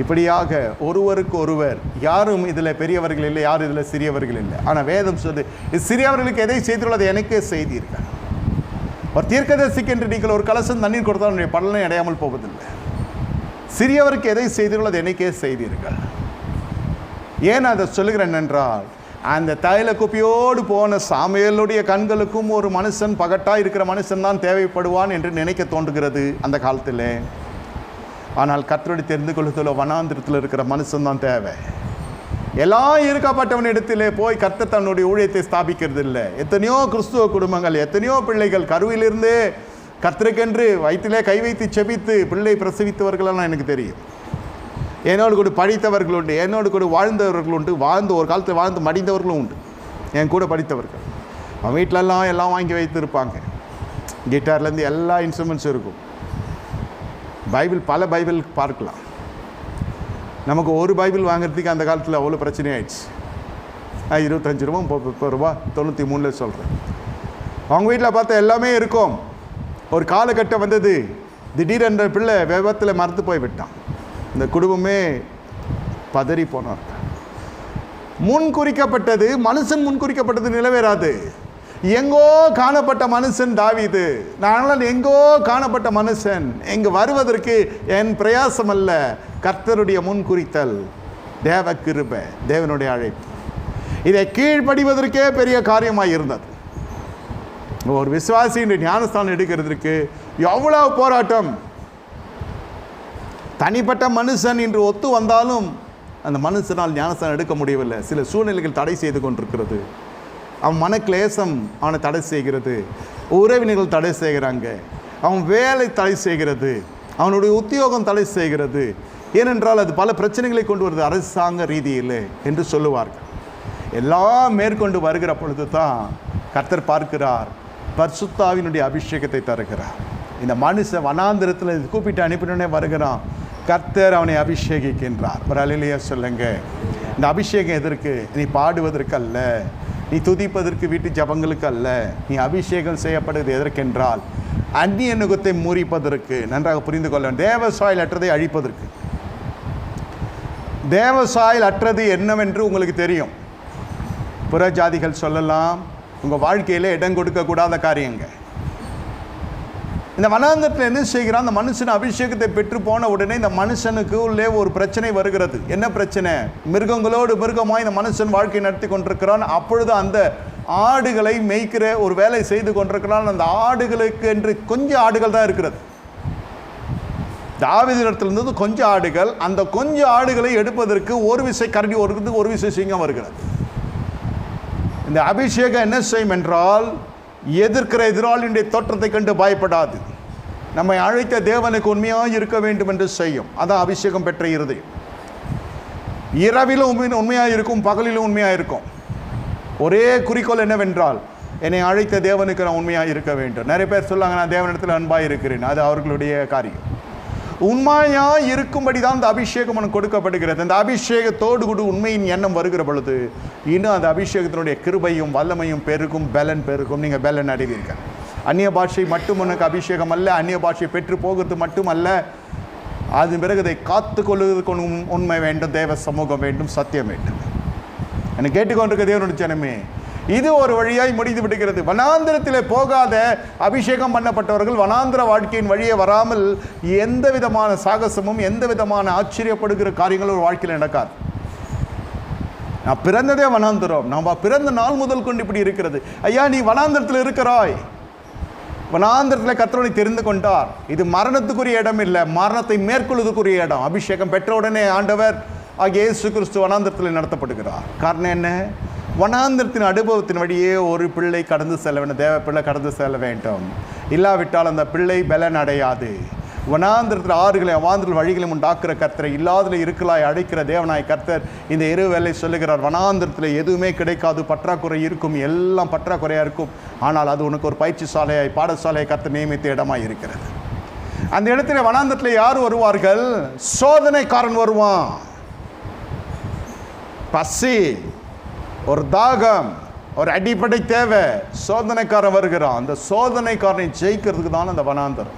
இப்படியாக ஒருவருக்கு ஒருவர், யாரும் இதில் பெரியவர்கள் இல்லை, யாரும் இதில் சிறியவர்கள் இல்லை. ஆனால் வேதம் சொல்லு, இது சிறியவர்களுக்கு எதை செய்துள்ளது எனக்கே செய்தீர்கள். ஒரு தீர்க்கதரிசிக்கு என்று நீங்கள் ஒரு கலசம் தண்ணீர் கொடுத்தால் உன்னுடைய பலனை அடையாமல் போவதில்லை. சிறியவருக்கு எதை செய்தீர்களோ அது எனக்கே செய்தீர்கள். ஏன் அதை சொல்லுகிறேன் என்றால், அந்த தைல குப்பியோடு போன சாமுவேலுடைய கண்களுக்கும் ஒரு மனுஷன், பகட்டாக இருக்கிற மனுஷன் தான் தேவைப்படுவான் என்று நினைக்க தோன்றுகிறது அந்த காலத்தில். ஆனால் கர்த்தரை தெரிந்து கொள்ளுதலோ வனாந்திரத்தில் இருக்கிற மனுஷன் தான் தேவை. எல்லாம் இருக்கப்பட்டவன் இடத்திலே போய் கர்த்தர் தன்னுடைய ஊழியத்தை ஸ்தாபிக்கிறது இல்லை. எத்தனையோ கிறிஸ்துவ குடும்பங்கள், எத்தனையோ பிள்ளைகள் கருவிலிருந்தே கர்த்தருக்கென்று வயிற்றிலே கை வைத்து செபித்து பிள்ளை பிரசவித்தவர்களெல்லாம் எனக்கு தெரியும். என்னோடு கூட படித்தவர்கள் உண்டு, என்னோடு கூட வாழ்ந்தவர்கள் உண்டு, ஒரு காலத்தில் வாழ்ந்து மடிந்தவர்களும் உண்டு. என் கூட படித்தவர்கள் அவன் வீட்டிலெல்லாம் எல்லாம் வாங்கி வைத்திருப்பாங்க. கிட்டார்லேருந்து எல்லா இன்ஸ்ட்ருமெண்ட்ஸும் இருக்கும். பைபிள், பல பைபிள் பார்க்கலாம். நமக்கு ஒரு பைபிள் வாங்குறதுக்கு அந்த காலத்தில் அவ்வளோ பிரச்சனை ஆயிடுச்சு. 25 ரூபா 30 ரூபா 93 சொல்கிறேன். அவங்க வீட்டில் பார்த்தா எல்லாமே இருக்கும். ஒரு காலகட்டம் வந்தது, திடீரென்ற பிள்ளை விபத்தில் மறந்து போய் விட்டான். இந்த குடும்பமே பதறி போனார். முன்குறிக்கப்பட்டது, மனுஷன் முன்குறிக்கப்பட்டது நிறைவேறாது. எங்கோ காணப்பட்ட மனுஷன் தாவீது. நான் எங்கோ காணப்பட்ட மனுஷன். இங்கு வருவதற்கு என் பிரயாசம் அல்ல, கர்த்தருடைய முன்குறித்தல், தேவ கிருபை, தேவனுடைய அழைப்பு. இதை கீழ்ப்படிவதற்கே பெரிய காரியமாக இருந்தது. ஒரு விசுவாசியின் ஞானஸ்தானம் எடுக்கிறதுக்கு எவ்வளவு போராட்டம். தனிப்பட்ட மனுஷன் இன்று ஒத்து வந்தாலும் அந்த மனுஷனால் ஞானஸ்தானம் எடுக்க முடியவில்லை. சில சூழ்நிலைகள் தடை செய்து கொண்டிருக்கிறது. அவன் மனக்லேசம் அவனை தடை செய்கிறது, உறவினர்கள் தடை செய்கிறாங்க, அவன் வேலை தடை செய்கிறது, அவனுடைய உத்தியோகம் தடை செய்கிறது. ஏனென்றால் அது பல பிரச்சனைகளை கொண்டு வருது அரசாங்க ரீதியில் என்று சொல்லுவார்கள். எல்லாம் மேற்கொண்டு வருகிற பொழுது தான் கர்த்தர் பார்க்கிறார், பரிசுத்தாவினுடைய அபிஷேகத்தை தருகிறார். இந்த மனுஷன் வனாந்திரத்தில் கூப்பிட்டு அனுப்பினே வருகிறான். கர்த்தர் அவனை அபிஷேகிக்கின்றார். ஒரு அல்லேலூயா சொல்லுங்க. இந்த அபிஷேகம் எதற்கு? நீ பாடுவதற்கு அல்ல, நீ துதிப்பதற்கு, வீட்டு ஜபங்களுக்கு அல்ல. நீ அபிஷேகம் செய்யப்படுவது எதற்கென்றால் அந்நிய நுகத்தை முறிப்பதற்கு. நன்றாக புரிந்து கொள்ள, தேவசாயில் அற்றதை அழிப்பதற்கு. தேவசாயில் அற்றது என்னவென்று உங்களுக்கு தெரியும். புற ஜாதிகள் சொல்லலாம், உங்கள் வாழ்க்கையில் இடம் கொடுக்கக்கூடாத காரியங்க. இந்த வனாந்தரத்தில் என்ன செய்கிறான்? அந்த மனுஷன் அபிஷேகத்தை பெற்று போன உடனே இந்த மனுஷனுக்கு உள்ளே ஒரு பிரச்சனை வருகிறது. என்ன பிரச்சனை? மிருகங்களோடு மிருகமாய் இந்த மனுஷன் வாழ்க்கை நடத்தி கொண்டிருக்கிறான். அப்பொழுது அந்த ஆடுகளை மேய்க்கிற ஒரு வேலை செய்து கொண்டிருக்கிறான். அந்த ஆடுகளுக்கு என்று கொஞ்சம் ஆடுகள் தான் இருக்கிறது. தாவீதிடத்தில் இருந்தது கொஞ்சம் ஆடுகள். அந்த கொஞ்சம் ஆடுகளை எடுப்பதற்கு ஒரு விசை கரடி வருகிறது, ஒரு விசை சிங்கம் வருகிறது. இந்த அபிஷேகம் என்ன செய்யும் என்றால், எதிர்க்கிற எதிராளியுடைய தோற்றத்தை கண்டு பயப்படாது. நம்மை அழைத்த தேவனுக்கு உண்மையாக இருக்க வேண்டும் என்று செய்யும். அதான் அபிஷேகம் பெற்ற இருதயம். இரவிலும் உண்மையாக இருக்கும், பகலிலும் உண்மையாக இருக்கும். ஒரே குறிக்கோள் என்னவென்றால், என்னை அழைத்த தேவனுக்கு நான் உண்மையாக இருக்க வேண்டும். நிறைய பேர் சொல்லாங்க, நான் தேவனிடத்தில் அன்பாக இருக்கிறேன். அது அவர்களுடைய காரியம். உண்மையாக இருக்கும்படி தான் இந்த அபிஷேகம் உனக்கு கொடுக்கப்படுகிறது. அந்த அபிஷேகத்தோடு கூட உண்மையின் எண்ணம் வருகிற பொழுது இன்னும் அந்த அபிஷேகத்தினுடைய கிருபையும் வல்லமையும் பெருகும், பலன் பெருகும். நீங்கள் பலன் அடைவீர்கள். அந்நிய பாஷை மட்டும் உனக்கு அபிஷேகம் அல்ல, அந்நிய பாஷையை பெற்று போகிறது மட்டுமல்ல, அதன் பிறகு அதை காத்து கொள்வதற்கு உண்மை வேண்டும், தேவ சமூகம் வேண்டும், சத்தியம் வேண்டும். என்னை கேட்டுக்கொண்டிருக்க தேவனுடைய ஜனமே, இது ஒரு வழியாய் முடிந்து விடுகிறது. வனாந்திரத்தில் போகாத அபிஷேகம் பண்ணப்பட்டவர்கள் வனாந்திர வாழ்க்கையின் வழியே வராமல் எந்த விதமான சாகசமும் எந்த விதமான ஆச்சரியப்படுகிற காரியங்களும் ஒரு வாழ்க்கையில் நடக்காது. நான் பிறந்ததே வனாந்திரம், நம்ம பிறந்த நாள் முதல் கொண்டு இப்படி இருக்கிறது. ஐயா, நீ வனாந்திரத்தில் இருக்கிறாய். வனாந்திரத்தில் கர்த்தரை தெரிந்து கொண்டார். இது மரணத்துக்குரிய இடம் இல்லை, மரணத்தை மேற்கொள்வதற்குரிய இடம். அபிஷேகம் பெற்ற உடனே ஆண்டவர் ஆகிய இயேசு கிறிஸ்து வனாந்திரத்தில் நடத்தப்படுகிறார். காரணம் என்ன? வனாந்திரத்தின் அனுபவத்தின் வழியே ஒரு பிள்ளை கடந்து செல்ல வேண்டும், தேவ பிள்ளை கடந்து செல்ல வேண்டும். இல்லாவிட்டால் அந்த பிள்ளை பலன் அடையாது. வனாந்திரத்தில் ஆறுகளை அவாந்திர வழிகளையும் உண்டாக்குற கர்த்தரை இல்லாததில் இருக்கலாய் அழைக்கிற தேவனாய் கர்த்தர் இந்த இரு வேளை சொல்லுகிறார். வனாந்திரத்தில் எதுவுமே கிடைக்காது, பற்றாக்குறை இருக்கும், எல்லாம் பற்றாக்குறையாக இருக்கும். ஆனால் அது உனக்கு ஒரு பயிற்சி சாலையாய், பாடசாலையை கர்த்தர் நியமித்த இடமாய் இருக்கிறது. அந்த இடத்துல வனாந்திரத்தில் யார் வருவார்கள்? சோதனைக்காரன் வருவான். பசி, ஒரு தாகம், ஒரு அடிப்படை தேவை, சோதனைக்காரன் வருகிறான். அந்த சோதனைக்காரனை ஜெயிக்கிறதுக்கு தான் அந்த வனாந்தரம்.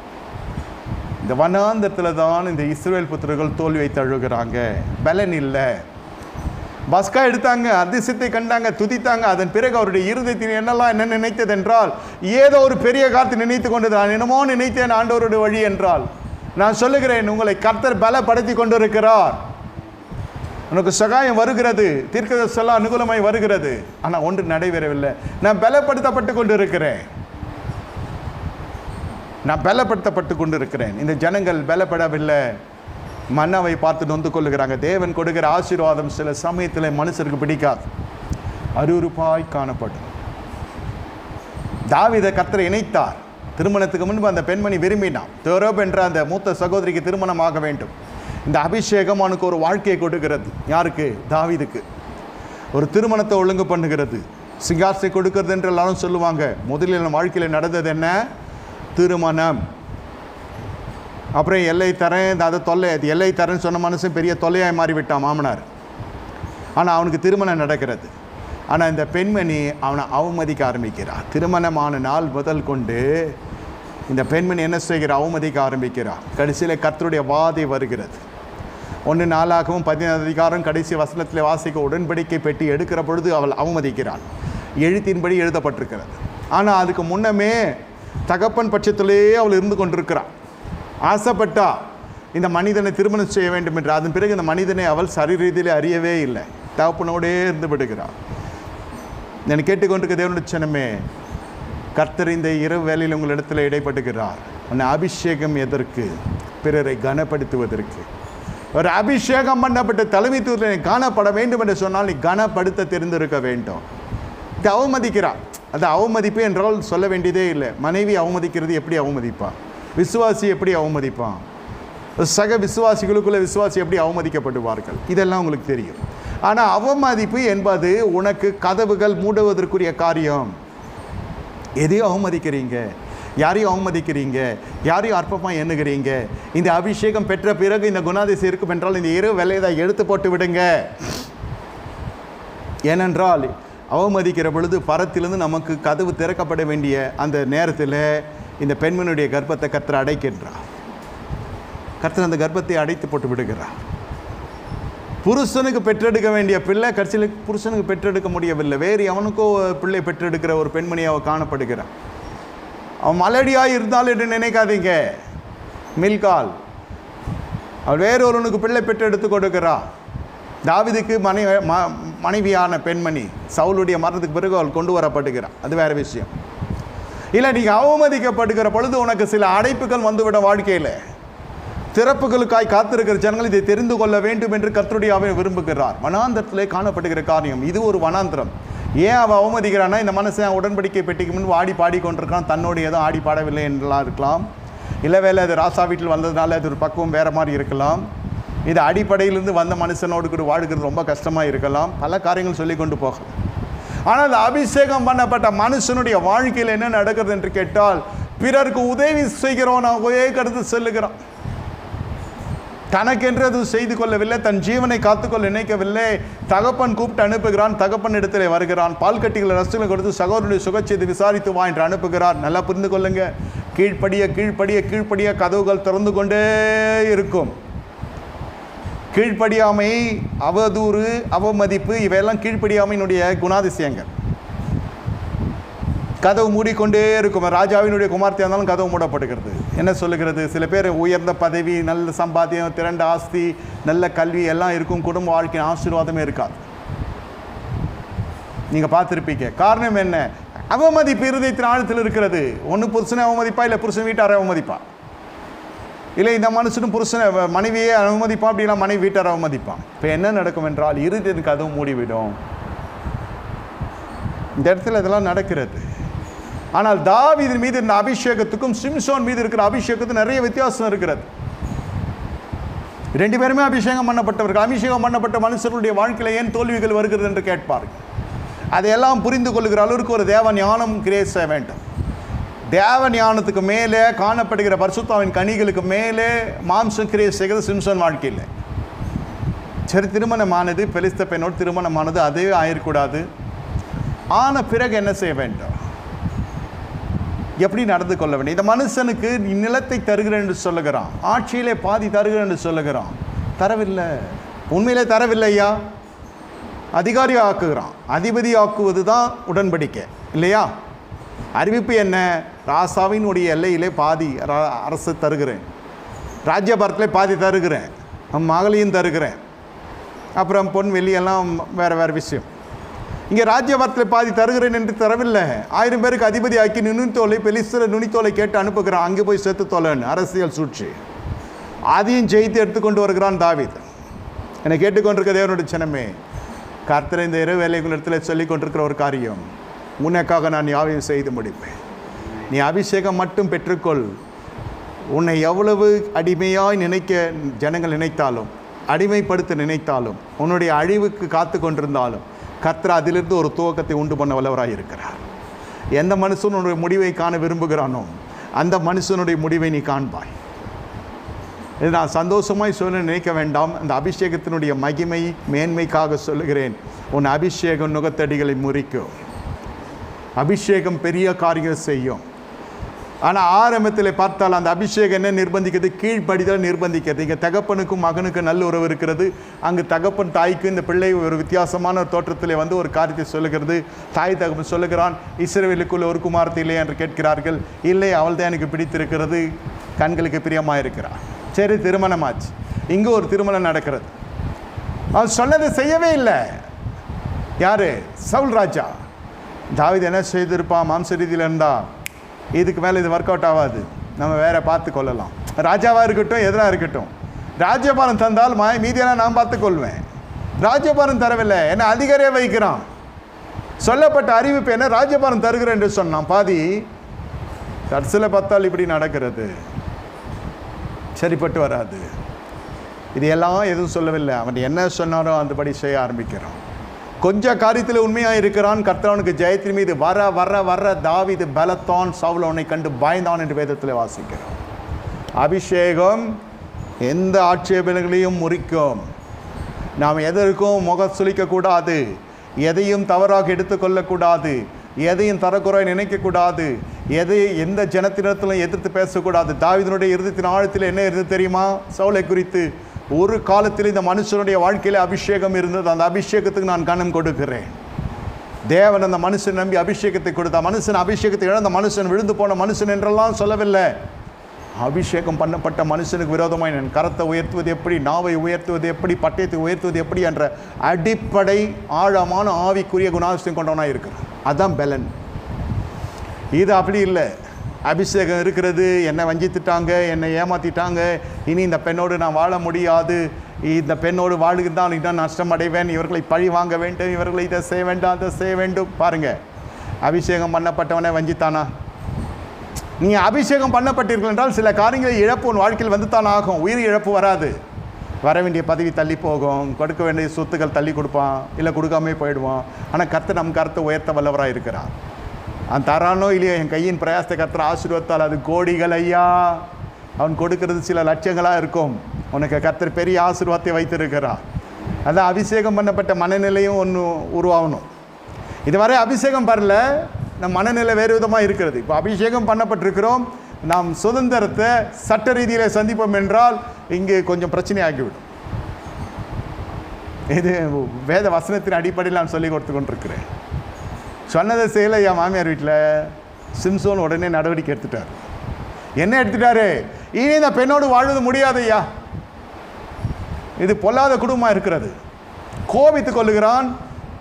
இந்த வனாந்தரத்தில் தான் இந்த இஸ்ரவேல் புத்திரர்கள் தோல்வியை தழுவுகிறாங்க. பலன் இல்லை. பஸ்கா எடுத்தாங்க, அதிசயத்தை கண்டாங்க, துதித்தாங்க. அதன் பிறகு அவருடைய இருதயத்தின் என்ன நினைத்தது என்றால், ஏதோ ஒரு பெரிய காரியத்தை நினைத்து கொண்டது. நான் என்னமோ நினைத்தேன் ஆண்டவருடைய வழி என்றால், நான் சொல்லுகிறேன், உங்களை கர்த்தர் பலப்படுத்தி கொண்டிருக்கிறார். உனக்கு சகாயம் வருகிறது, தீர்க்கதரிசனம் அனுகூலமாய் வருகிறது. ஆனால் ஒன்று நடைபெறவில்லை. நான் பலப்படுத்தப்பட்டு கொண்டு இருக்கிறேன், நான் பலப்படுத்தப்பட்டு கொண்டு இருக்கிறேன். இந்த ஜனங்கள் பலப்படவில்லை, மன்னாவை பார்த்து நொந்து கொள்ளுகிறாங்க. தேவன் கொடுக்கிற ஆசீர்வாதம் சில சமயத்தில் மனுஷருக்கு பிடிக்காது, அருவருப்பாய் காணப்படும். தாவீதை கர்த்தர் இணைத்தார். திருமணத்துக்கு முன்பு அந்த பெண்மணி விரும்பினான். தேரோப் என்ற அந்த மூத்த சகோதரிக்கு திருமணமாக வேண்டும். இந்த அபிஷேகம் அவனுக்கு ஒரு வாழ்க்கையை கொடுக்கிறது. யாருக்கு? தாவீதுக்கு. ஒரு திருமணத்தை ஒழுங்கு பண்ணுகிறது, சிங்காசனை கொடுக்கிறது என்று எல்லாரும் சொல்லுவாங்க. முதலில் வாழ்க்கையில் நடந்தது என்ன? திருமணம். அப்புறம் எல்லை தரேன், அது தொல்லை, அது எல்லை தரேன்னு சொன்ன மனுஷன் பெரிய தொல்லையாய் மாறிவிட்டான் மாமனார். ஆனால் அவனுக்கு திருமணம் நடக்கிறது. ஆனால் இந்த பெண்மணி அவனை அவமதிக்க ஆரம்பிக்கிறார். திருமணமான நாள் முதல் கொண்டு இந்த பெண்மணி என்ன செய்கிறார்? அவமதிக்க ஆரம்பிக்கிறார். கடைசியில் கர்த்தருடைய வாதை வருகிறது. 1 நாளாகவும் 14 அதிகாரம் கடைசி வசனத்தில் வாசிக்க, உடன்படிக்கை பெட்டி எடுக்கிற பொழுது அவள் அவமதிக்கிறாள். எழுத்தின்படி எழுதப்பட்டிருக்கிறது. ஆனால் அதுக்கு முன்னமே தகப்பன் பட்சத்திலேயே அவள் இருந்து கொண்டிருக்கிறாள். ஆசைப்பட்டா இந்த மனிதனை திருமணம் செய்ய வேண்டும் என்று. அதன் பிறகு இந்த மனிதனை அவள் சரி ரீதியில் அறியவே இல்லை, தகப்பனோடே இருந்து விடுகிறாள். நான் கேட்டுக்கொண்டிருக்க தேவனுடைய ஜனமே, கர்த்தர் இந்த இரவு வேளையில் உங்களிடத்தில் இடைப்படுகிறார். உன்னை அபிஷேகம் எதற்கு? பிறரை கனப்படுத்துவதற்கு. ஒரு அபிஷேகம் பண்ணப்பட்ட தலைமைத்துவத்தில் காணப்பட வேண்டும் என்று சொன்னால் நீ கனப்படுத்த தெரிந்திருக்க வேண்டும். இது அவமதிக்கிறார். அது அவமதிப்பு என்றால் சொல்ல வேண்டியதே இல்லை. மனைவி அவமதிக்கிறது எப்படி அவமதிப்பான்? விசுவாசி எப்படி அவமதிப்பான்? சக விசுவாசிகளுக்குள்ள விசுவாசி எப்படி அவமதிக்கப்படுவார்கள்? இதெல்லாம் உங்களுக்கு தெரியும். ஆனால் அவமதிப்பு என்பது உனக்கு கதவுகள் மூடுவதற்குரிய காரியம். எதையும் அவமதிக்கிறீங்க, யாரையும் அவமதிக்கிறீங்க, யாரையும் அற்பமாக எண்ணுகிறீங்க. இந்த அபிஷேகம் பெற்ற பிறகு இந்த குணாதிசயம் இருக்கும் என்றால் இந்த இரவு வேலையை எடுத்து போட்டு விடுங்க. ஏனென்றால் அவமதிக்கிற பொழுது பரத்திலிருந்து நமக்கு கதவு திறக்கப்பட வேண்டிய அந்த நேரத்தில் இந்த பெண்மனுடைய கர்ப்பத்தை கர்த்தர் அடைக்கின்றார். கர்த்தர் அந்த கர்ப்பத்தை அடைத்து போட்டு விடுகிறார். புருஷனுக்கு பெற்றெடுக்க வேண்டிய பிள்ளை கடைசியில் புருஷனுக்கு பெற்றெடுக்க முடியவில்லை. வேறு எவனுக்கோ பிள்ளை பெற்றெடுக்கிற ஒரு பெண்மணி அவள் காணப்படுகிறான். அவன் மலடியாக இருந்தால் என்று நினைக்காதீங்க. மில்கால் அவள் வேறொருவனுக்கு பிள்ளை பெற்றெடுத்து கொடுக்கிறா. தாவீதுக்கு மனைவியான பெண்மணி சவுலுடைய மரணத்துக்கு பிறகு அவள் கொண்டு வரப்படுகிறாள். அது வேறு விஷயம். இல்லை, நீங்கள் அவமதிக்கப்படுகிற பொழுது உனக்கு சில அடைப்புகள் வந்துவிட வாழ்க்கையில். திறப்புகளுக்காய் காத்திருக்கிற ஜனங்கள் இதை தெரிந்து கொள்ள வேண்டும் என்று கர்த்தருடைய ஆவியை விரும்புகிறார். வனாந்திரத்திலே காணப்படுகிற காரியம் இது. ஒரு வனாந்திரம். ஏன் அவள் அவமதிக்கிறான்னா, இந்த மனுஷன் உடன்படிக்கை பெட்டிக்கு முன் ஆடி பாடிக்கொண்டிருக்கான். தன்னோடு ஏதோ ஆடி பாடவில்லை என்றெல்லாம் இருக்கலாம். இல்லை வேலை அது ராசா வீட்டில் வந்ததுனால அது ஒரு பக்குவம் வேறு மாதிரி இருக்கலாம். இது அடிப்படையிலிருந்து வந்த மனுஷனோடு கூட வாழ்கிறது ரொம்ப கஷ்டமாக இருக்கலாம், பல காரியங்கள் சொல்லி கொண்டு போகலாம். ஆனால் அபிஷேகம் பண்ணப்பட்ட மனுஷனுடைய வாழ்க்கையில் என்ன நடக்கிறது என்று கேட்டால், பிறருக்கு உதவி செய்கிறோம், நான் ஒரே கருத்து செல்லுகிறான். தனக்கென்று அது செய்து கொள்ளவில்லை, தன் ஜீவனை காத்துக்கொள்ள நினைக்கவில்லை. தகப்பன் கூப்பிட்டு அனுப்புகிறான், தகப்பன் இடத்துல வருகிறான், பால் கட்டிகளை ரசங்களை கொடுத்து சகோதரனுடைய சுகச்செய்து விசாரித்து வா என்று அனுப்புகிறார். நல்லா புரிந்து கொள்ளுங்க, கீழ்ப்படிய கீழ்ப்படிய கீழ்ப்படிய கதவுகள் திறந்து கொண்டே இருக்கும். கீழ்ப்படியாமை, அவதூறு, அவமதிப்பு இவையெல்லாம் கீழ்ப்படியாமையினுடைய குணாதிசயங்கள். கதவு மூடிக்கொண்டே இருக்கும். ராஜாவினுடைய குமார்த்தியாக இருந்தாலும் கதவு மூடப்படுகிறது. என்ன சொல்லுகிறது? சில பேர் உயர்ந்த பதவி, நல்ல சம்பாத்தியம், திரண்ட ஆஸ்தி, நல்ல கல்வி எல்லாம் இருக்கும், குடும்ப வாழ்க்கையின் ஆசீர்வாதமே இருக்காது. நீங்கள் பார்த்துருப்பீங்க. காரணம் என்ன? அவமதிப்பு இருதயத்தின் ஆழத்தில் இருக்கிறது. ஒன்று புருஷனை அவமதிப்பா, இல்லை புருஷன் வீட்டாரை அவமதிப்பா, இல்லை இந்த மனுஷனும் புருஷனை மனைவியே அவமதிப்பான், அப்படின்னா மனைவி வீட்டாரை அவமதிப்பான். இப்போ என்ன நடக்கும் என்றால் இருதயத்தின் கதவு மூடிவிடும். இந்த இடத்துல இதெல்லாம் நடக்கிறது. ஆனால் தாவீதின் மீது இருந்த அபிஷேகத்துக்கும் சிம்சோன் மீது இருக்கிற அபிஷேகத்துக்கும் நிறைய வித்தியாசம் இருக்கிறது. ரெண்டு பேருமே அபிஷேகம் பண்ணப்பட்டவர்கள். அபிஷேகம் பண்ணப்பட்ட மனுஷர்களுடைய வாழ்க்கையில் ஏன் தோல்விகள் வருகிறது என்று கேட்பார்கள். அதையெல்லாம் புரிந்து கொள்கிற அளவிற்கு ஒரு தேவ ஞானம் கிரியேட் செய்ய வேண்டும். தேவ ஞானத்துக்கு மேலே காணப்படுகிற பரிசுத்தாவின் கனிகளுக்கு மேலே மாம்சம் கிரியேட் செய்கிறது சிம்சோன் வாழ்க்கையில். சரி, திருமணமானது, பெலிஸ்த பெண்ணோடு திருமணமானது, அதே ஆயிடக்கூடாது. ஆன பிறகு என்ன செய்ய வேண்டும்? எப்படி நடந்து கொள்ள வேண்டும்? இந்த மனுஷனுக்கு நிலத்தை தருகிறேன் என்று சொல்லுகிறான், ஆட்சியிலே பாதி தருகிறேன் என்று சொல்லுகிறான். தரவில்லை, உண்மையிலே தரவில்லை. ஐயா, அதிகாரி ஆக்குகிறான். அதிபதி ஆக்குவது தான் உடன்படிக்கை இல்லையா? அறிவிப்பு என்ன? ராசாவினுடைய எல்லையிலே பாதி அரசு தருகிறேன், ராஜ்யபாரத்திலே பாதி தருகிறேன், மகளையும் தருகிறேன், அப்புறம் பொன் வெள்ளியெல்லாம் வேறு வேறு விஷயம். இங்கே ராஜ்யபாரத்தில் பாதி தருகிறேன் என்று தரவில்லை. 1000 பேருக்கு அதிபதி ஆக்கி நுனித்தோலை, பெலிஸ்தர நுனித்தோலை கேட்டு அனுப்புகிறான். அங்கே போய் செத்து தோலன்னு அரசியல் சூழ்ச்சி. அதையும் ஜெயித்து எடுத்துக்கொண்டு வருகிறான் தாவீது. என்னை கேட்டுக்கொண்டிருக்க தேவனுடைய ஜனமே, கர்த்தர் இந்த இரவு வேலைகள் இடத்துல சொல்லி கொண்டிருக்கிற ஒரு காரியம், உனக்காக நான் யாவையும் செய்து முடிப்பேன். நீ அபிஷேகம் மட்டும் பெற்றுக்கொள். உன்னை எவ்வளவு அடிமையாய் நினைக்க ஜனங்கள் நினைத்தாலும், அடிமைப்படுத்த நினைத்தாலும், உன்னுடைய அழிவுக்கு காத்து கொண்டிருந்தாலும், கர்த்தர் அதிலிருந்து ஒரு துவக்கத்தை உண்டு பண்ண வல்லவராக இருக்கிறார். எந்த மனுஷனுடைய முடிவை காண விரும்புகிறானோ அந்த மனுஷனுடைய முடிவை நீ காண்பாய். இது நான் சந்தோஷமாய் சொல்ல நினைக்க வேண்டாம். அந்த அபிஷேகத்தினுடைய மகிமை மேன்மைக்காக சொல்லுகிறேன். உன் அபிஷேகம் நுகத்தடிகளை முறிக்கும். அபிஷேகம் பெரிய காரியம் செய்யும். ஆனால் ஆரம்பத்தில் பார்த்தால் அந்த அபிஷேகம் என்ன நிர்பந்திக்கிறது? கீழ்ப்படிதல் நிர்பந்திக்கிறது. இங்கே தகப்பனுக்கும் மகனுக்கும் நல்ல உறவு இருக்கிறது. அங்கு தகப்பன் தாய்க்கு இந்த பிள்ளை ஒரு வித்தியாசமான தோற்றத்தில் வந்து ஒரு காரியத்தை சொல்லுகிறது. தாய் தகப்பன் சொல்லுகிறான், இஸ்ரவேலுக்குள்ள ஒரு குமாரத்தை இல்லை என்று கேட்கிறார்கள். இல்லை, அவள் தான் எனக்கு பிடித்திருக்கிறது, கண்களுக்கு பிரியமாக இருக்கிறார். சரி, திருமணமாச்சு. இங்கே ஒரு திருமணம் நடக்கிறது. அவன் சொன்னதை செய்யவே இல்லை. யார்? சவுல் ராஜா. தாவீது என்ன செய்திருப்பான்? மாம்ச ரீதியில் இருந்தா இதுக்கு மேலே இது ஒர்க் அவுட் ஆகாது, நம்ம வேற பார்த்து கொள்ளலாம். ராஜாவாக இருக்கட்டும், எதிராக இருக்கட்டும், ராஜ்யபாரம் தந்தால் மீதியெல்லாம் நான் பார்த்துக்கொள்வேன். ராஜ்யபாரம் தரவில்லை, என்ன அதிகாரியாக வைக்கிறான். சொல்லப்பட்ட அறிவிப்பு என்ன? ராஜ்யபாரம் தருகிறேன் என்று சொன்னான். பாதி கடைசியில் பார்த்தால் இப்படி நடக்கிறது. சரிப்பட்டு வராது. இது எல்லாம் எதுவும் சொல்லவில்லை. அவன் என்ன சொன்னாரோ அந்தபடி செய்ய ஆரம்பிக்கிறான். கொஞ்ச காரியத்தில் உண்மையாக இருக்கிறான். கர்த்தரவனுக்கு ஜெயத்தின் மீது வர வர வர தாவீது பலத்தான், சவுல் அவனை கண்டு பயந்தான் என்று வேதத்தில் வாசிக்கிறோம். அபிஷேகம் எந்த ஆட்சேபனைகளையும் முறிக்கும். நாம் எதற்கும் முகம் சுளிக்கக்கூடாது, எதையும் தவறாக எடுத்துக்கொள்ளக்கூடாது, எதையும் தரக்குறை நினைக்கக்கூடாது, எந்த ஜனத்தினத்திலும் எதிர்த்து பேசக்கூடாது. தாவீதினுடைய இருதயத்தின் ஆழத்தில் என்ன இருந்தது தெரியுமா? சவுலை குறித்து ஒரு காலத்தில் இந்த மனுஷனுடைய வாழ்க்கையில் அபிஷேகம் இருந்தது. அந்த அபிஷேகத்துக்கு நான் கனம் கொடுக்கிறேன். தேவன் அந்த மனுஷன் நம்பி அபிஷேகத்தை கொடுத்தா. மனுஷன் அபிஷேகத்தை இழந்த மனுஷன், விழுந்து போன மனுஷன் என்றெல்லாம் சொல்லவில்லை. அபிஷேகம் பண்ணப்பட்ட மனுஷனுக்கு விரோதமாக நான் கரத்தை உயர்த்துவது எப்படி, நாவை உயர்த்துவது எப்படி, பட்டயத்தை உயர்த்துவது எப்படி என்ற அடிப்படை ஆழமான ஆவிக்குரிய குணாதிசயம் கொண்டவனாக இருக்கிறான். அதுதான் பலன். இது அப்படி இல்லை. அபிஷேகம் இருக்கிறது, என்னை வஞ்சித்துட்டாங்க, என்னை ஏமாற்றிட்டாங்க, இனி இந்த பெண்ணோடு நான் வாழ முடியாது, இந்த பெண்ணோடு வாழ்கிறதான் இதான் நஷ்டம் அடைவேன், இவர்களை பழி வாங்க வேண்டும், இவர்களை இதை செய்ய வேண்டாம், அதை செய்ய வேண்டும். பாருங்கள், அபிஷேகம் பண்ணப்பட்டவனே வஞ்சித்தானா? நீங்கள் அபிஷேகம் பண்ணப்பட்டீர்கள் என்றால் சில காரியங்களை இழப்பு உன் வாழ்க்கையில் வந்து தான் ஆகும். உயிர் இழப்பு வராது. வர வேண்டிய பதவி தள்ளி போகும், கொடுக்க வேண்டிய சொத்துக்கள் தள்ளி கொடுப்பான், இல்லை கொடுக்காமே போயிடுவான். ஆனால் கர்த்தர் நம் கருத்தை உயர்த்த வல்லவராக இருக்கிறார். அவன் தரானோ இல்லையோ, என் கையின் பிரயாசத்தை கர்த்தர் ஆசீர்வதித்தால் அது கோடிகள் ஐயா. அவன் கொடுக்கறது சில லட்சங்களாக இருக்கும். உனக்கு கர்த்தர் பெரிய ஆசீர்வாதத்தை வைத்திருக்கிறார். அதான் அபிஷேகம் பண்ணப்பட்ட மனநிலையும் ஒன்று உருவாகணும். இதுவரை அபிஷேகம் பண்ணல, நம் மனநிலை வேறு விதமாக இருக்கிறது. இப்போ அபிஷேகம் பண்ணப்பட்டிருக்கிறோம், நாம் சுதந்திரத்தை சட்ட ரீதியில் சந்திப்போம் என்றால் இங்கே கொஞ்சம் பிரச்சனை ஆகிவிடும். இது வேத வசனத்தின் அடிப்படையில் நான் சொல்லி கொடுத்து கொண்டிருக்கிறேன். சொன்னதை செய்யலை என் மாமியார் வீட்டில். சிம்சோன் உடனே நடவடிக்கை எடுத்துட்டார். என்ன எடுத்துட்டாரு? இனி இந்த பெண்ணோடு வாழ்வது முடியாது ஐயா, இது பொல்லாத குடும்பமாக இருக்கிறது. கோபித்து கொள்ளுகிறான்,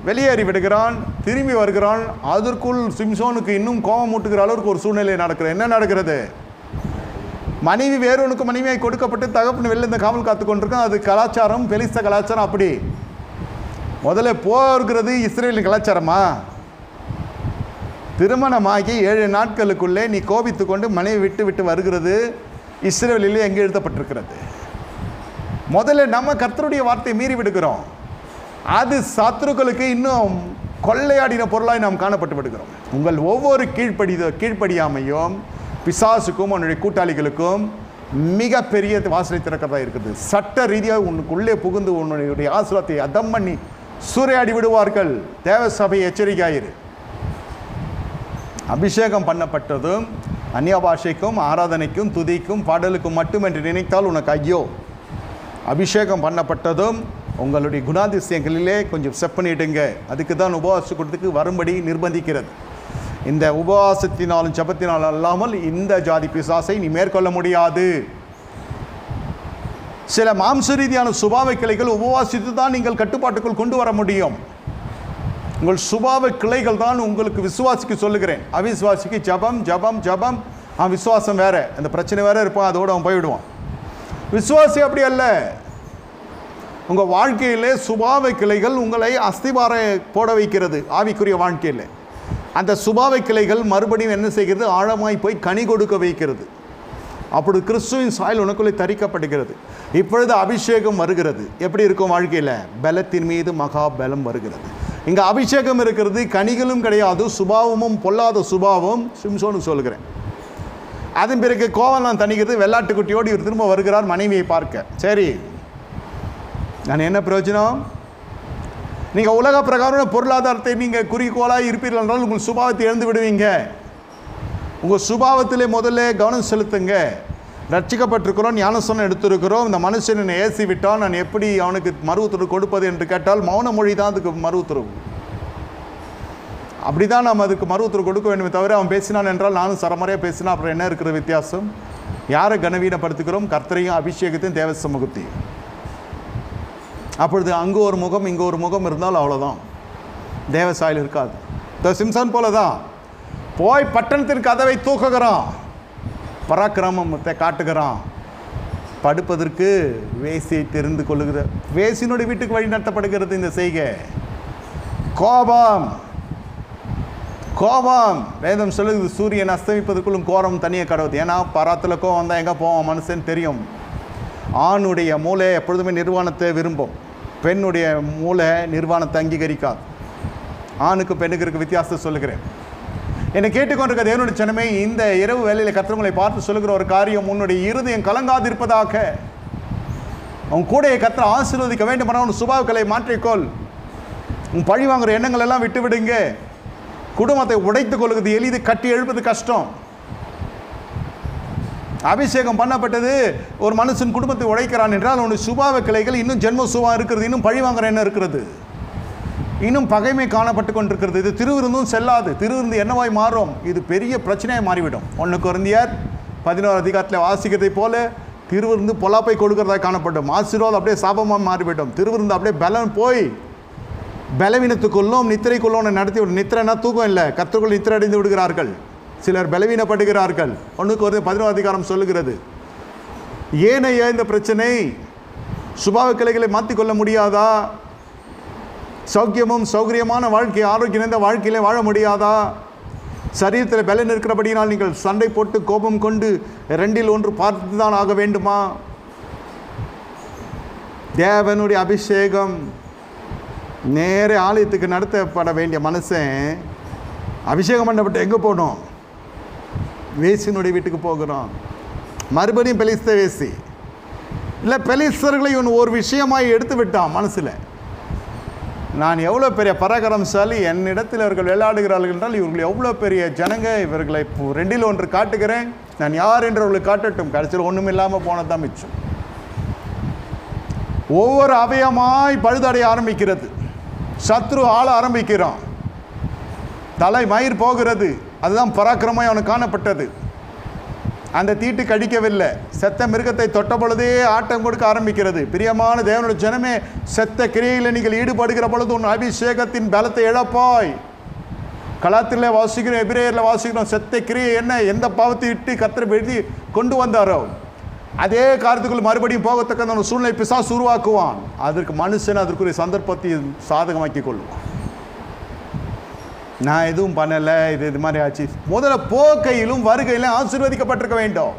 வெளியேறி விடுகிறான், திரும்பி வருகிறான். அதற்குள் சிம்சோனுக்கு இன்னும் கோபம் மூட்டுகிற அளவுக்கு ஒரு சூழ்நிலை நடக்கிறது. என்ன நடக்கிறது? மனைவி வேறொனுக்கு மனைவியை கொடுக்கப்பட்டு தகப்பன் வெளில இந்த காவல் காத்து கொண்டிருக்கான். அது கலாச்சாரம், பெலிஸ்த கலாச்சாரம். அப்படி முதல்ல போகிறது இஸ்ரேலின் கலாச்சாரமா? திருமணமாகி 7 நாட்களுக்குள்ளே நீ கோபித்து கொண்டு மனைவி விட்டு விட்டு வருகிறது இஸ்ரேலிலே எங்கே எழுதப்பட்டிருக்கிறது? முதல்ல நம்ம கர்த்தருடைய வார்த்தையை மீறி விடுகிறோம். அது சத்துருக்களுக்கு இன்னும் கொள்ளையாடின பொருளாய் நாம் காணப்பட்டு விடுகிறோம். உங்கள் ஒவ்வொரு கீழ்ப்படியாமையும் பிசாசுக்கும் உன்னுடைய கூட்டாளிகளுக்கும் மிகப்பெரிய வாசலை திறக்கிறதா இருக்குது. சட்ட ரீதியாக உனக்குள்ளே புகுந்து உன்னுடைய ஆசீர்வாதத்தை அதம் பண்ணி சூறையாடி விடுவார்கள். தேவ சபை எச்சரிக்கையாயிரு. அபிஷேகம் பண்ணப்பட்டதும் அந்நிய பாஷைக்கும் ஆராதனைக்கும் துதிக்கும் பாடலுக்கும் மட்டும் என்று நினைத்தால் உனக்கு ஐயோ. அபிஷேகம் பண்ணப்பட்டதும் உங்களுடைய குணாதிசயங்களிலே கொஞ்சம் செப் பண்ணிடுங்க. அதுக்கு தான் உபவாசத்துக்கு வரும்படி நிர்பந்திக்கிறது. இந்த உபவாசத்தினாலும் ஜபத்தினாலும் அல்லாமல் இந்த ஜாதி பிசாசை நீ மேற்கொள்ள முடியாது. சில மாம்ச ரீதியான சுபாவ கிளைகள் உபவாசித்து தான் நீங்கள் கட்டுப்பாட்டுக்குள் கொண்டு வர முடியும். உங்கள் சுபாவ கிளைகள் தான் உங்களுக்கு விசுவாசிக்கு சொல்லுகிறேன். அவிசுவாசிக்கு ஜபம் ஜபம் ஜபம், விசுவாசம் வேற, அந்த பிரச்சனை வேற இருப்பான், அதோடு அவன் போய்விடுவான். விசுவாசி அப்படி அல்ல. உங்கள் வாழ்க்கையிலே சுபாவ கிளைகள் உங்களை அஸ்திபார போட வைக்கிறது. ஆவிக்குரிய வாழ்க்கையில் அந்த சுபாவ கிளைகள் மறுபடியும் என்ன செய்கிறது? ஆழமாய் போய் கனி கொடுக்க வைக்கிறது. அப்படி கிறிஸ்துவின் சாயல் உனக்குள்ளே தரிக்கப்படுகிறது. இப்பொழுது அபிஷேகம் வருகிறது. எப்படி இருக்கும் வாழ்க்கையில்? பலத்தின் மீது மகா பலம் வருகிறது. இங்கே அபிஷேகம் இருக்கிறது, கனிகளும் கிடையாது, சுபாவமும் பொல்லாத சுபாவம். சிம்சோனுக்கு சொல்கிறேன். அதன் பிறகு கோவம் தணிக்கிறது. வெள்ளாட்டுக்குட்டியோடு இவர் திரும்ப வருகிறார் மனைவியை பார்க்க. சரி, நான் என்ன பிரயோஜனம்? நீங்கள் உலக பிரகாரம் பொருளாதாரத்தை நீங்கள் குறிக்கோளாக இருப்பீர்கள் என்றால் உங்கள் சுபாவத்தை இழந்து விடுவீங்க. உங்கள் சுபாவத்திலே முதல்ல கவனம் செலுத்துங்க. ரட்சிக்கப்பட்டிருக்கிறோம், ஞானஸ்நானம் எடுத்திருக்கிறோம். இந்த மனுஷன் என்னை ஏசி விட்டால் நான் எப்படி அவனுக்கு மறு உத்தரவு கொடுப்பது என்று கேட்டால் மௌன மொழி தான் அதுக்கு மறு உத்தரவு. அப்படி தான் நாம் அதுக்கு மறு உத்தரவு கொடுக்க வேண்டுமே தவிர அவன் பேசினான் என்றால் நானும் சரமறையாக பேசினா அப்புறம் என்ன இருக்கிற வித்தியாசம்? யாரை கனவீனப்படுத்துகிறோம்? கர்த்தரையும் அபிஷேகத்தையும் தேவ சமூகத்தையும். அப்பொழுது அங்கே ஒரு முகம் இங்கே ஒரு முகம் இருந்தால் அவ்வளோதான், தேவ சாயல் இருக்காது. சிம்சன் போல தான் போய் பட்டணத்தின் கதவை தூக்குகிறான், பராக்கிரமத்தை காட்டுகிறான். படுப்பதற்கு வேசியை தெரிந்து கொள்ளுகிற வேசினுடைய வீட்டுக்கு வழி நடத்தப்படுகிறது இந்த செய்கை. கோபம் கோபம் வேதம் சொல்லுது, சூரியன் அஸ்தமிப்பதற்குள்ளும் கோரம் தனியாக கடவுது. ஏன்னா பராத்தில் கோபம் தான் எங்கே போவோம் மனுஷன் தெரியும். ஆணுடைய மூளை எப்பொழுதுமே நிர்வாணத்தை விரும்பும், பெண்ணுடைய மூளை நிர்வாணத்தை அங்கீகரிக்காது. ஆணுக்கு பெண்ணுக்கு இருக்க வித்தியாசத்தை சொல்லுகிறேன். என்னை கேட்டுக்கொண்டிருக்க தேவனுடைய ஜனமே, இந்த இரவு வேளையில் கர்த்தரை பார்த்து சொல்லுகிற ஒரு காரியம், உன்னுடைய இருதயம் கலங்காது இருப்பதாக. உன் கூடையை கர்த்தர் ஆசீர்வதிக்க வேண்டும். உன் சுபாவங்களை மாற்றிக்கொள். உன் பழி வாங்குற எண்ணங்கள் எல்லாம் விட்டு விடுங்க. குடும்பத்தை உடைத்துக் கொள்வது எளிது, கட்டி எழுப்பது கஷ்டம். அபிஷேகம் பண்ணப்பட்டது ஒரு மனுஷன் குடும்பத்தை உடைக்கிறான் என்றால் அவனுடைய சுபாவ கிளைகள் இன்னும் ஜென்ம சுபா இருக்கிறது, இன்னும் பழிவாங்கிற என்ன இருக்கிறது, இன்னும் பகைமை காணப்பட்டு கொண்டிருக்கிறது. இது திருவிருந்தும் செல்லாது. திருவிருந்து என்னவாய் மாறும்? இது பெரிய பிரச்சனையாக மாறிவிடும். 1 கொரிந்தியர் 11 வாசிக்கிறதை போல திருவிருந்து பொல்லாப்பை கொடுக்கிறதாக காணப்படும். ஆசீர்வாதம் அப்படியே சாபமாக மாறிவிடும். திருவிருந்து அப்படியே பலம் போய் பலவீனத்துக்குள்ளும் நித்திரைக்குள்ளும் நடத்தி விடும். நித்திரைனா தூக்கம் இல்லை, கர்த்தருக்குள் நித்திரை அடைந்து விடுகிறார்கள். சிலர் பலவீனப்படுகிறார்கள். 1 கொரிந்தியர் 11 சொல்லுகிறது. ஏனையா இந்த பிரச்சனை? சுபாவ கிளைகளை மாற்றிக்கொள்ள முடியாதா? சௌக்கியமும் சௌகரியமான வாழ்க்கை, ஆரோக்கியம் நிறைந்த வாழ்க்கையிலே வாழ முடியாதா? சரீரத்தில் பலன் இருக்கிறபடினால் நீங்கள் சண்டை போட்டு கோபம் கொண்டு 2இல் 1 பார்த்து தான் ஆக வேண்டுமா? தேவனுடைய அபிஷேகம் நேரே ஆலயத்துக்கு நடத்தப்பட வேண்டிய மனுஷன் அபிஷேகம் பண்ணப்பட்டு எங்கே போகணும்? வேசினுடைய வீட்டுக்கு போகிறோம். மறுபடியும் பெலிஸ்த வேசி இல்லை, பெலிஸ்தர்களை இவன் ஒரு விஷயமாய் எடுத்து விட்டான் மனசில். நான் எவ்வளோ பெரிய பராக்கிரமசாலி, என்னிடத்தில் இவர்கள் விளையாடுகிறார்கள் என்றால் இவர்கள் எவ்வளோ பெரிய ஜனங்க, இவர்களை இப்போ 2 1 காட்டுகிறேன், நான் யார் என்று அவர்களை காட்டட்டும். கடைசியில் ஒன்றும் இல்லாமல் போனதான் மிச்சம். ஒவ்வொரு அவயமாய் பழுதடைய ஆரம்பிக்கிறது. சத்ரு ஆள ஆரம்பிக்கிறான். தலை மயிர் போகிறது. அதுதான் பராக்கிரமாய் அவனுக்கு காணப்பட்டது. அந்த தீட்டு கடிக்கவில்லை. செத்த மிருகத்தை தொட்ட பொழுதே ஆட்டம் கொடுக்க ஆரம்பிக்கிறது. பிரியமான தேவனுடைய ஜனமே, செத்த கிரியையில் நீங்கள் ஈடுபடுகிற பொழுது உன் அபிஷேகத்தின் பலத்தை இழப்பாய். கலாத்திலே வாசிக்கிறோம், எபிரேயரில் வாசிக்கிறோம். செத்த கிரியை என்ன, எந்த பாவத்தை இட்டு கர்த்தர் எழுதி கொண்டு வந்தாரோ அதே காரியத்துக்குள் மறுபடியும் போகத்தக்க ஒரு சூழ்நிலை பிசாசு உருவாக்குவான். அதற்கு மனுஷன் அதற்குரிய சந்தர்ப்பத்தை சாதகமாக்கி கொள்ளுவான். நான் எதுவும் பண்ணலை, இது மாதிரி ஆச்சு. முதல்ல போக்கையிலும் வருகையிலும் ஆசீர்வதிக்கப்பட்டிருக்க வேண்டும்.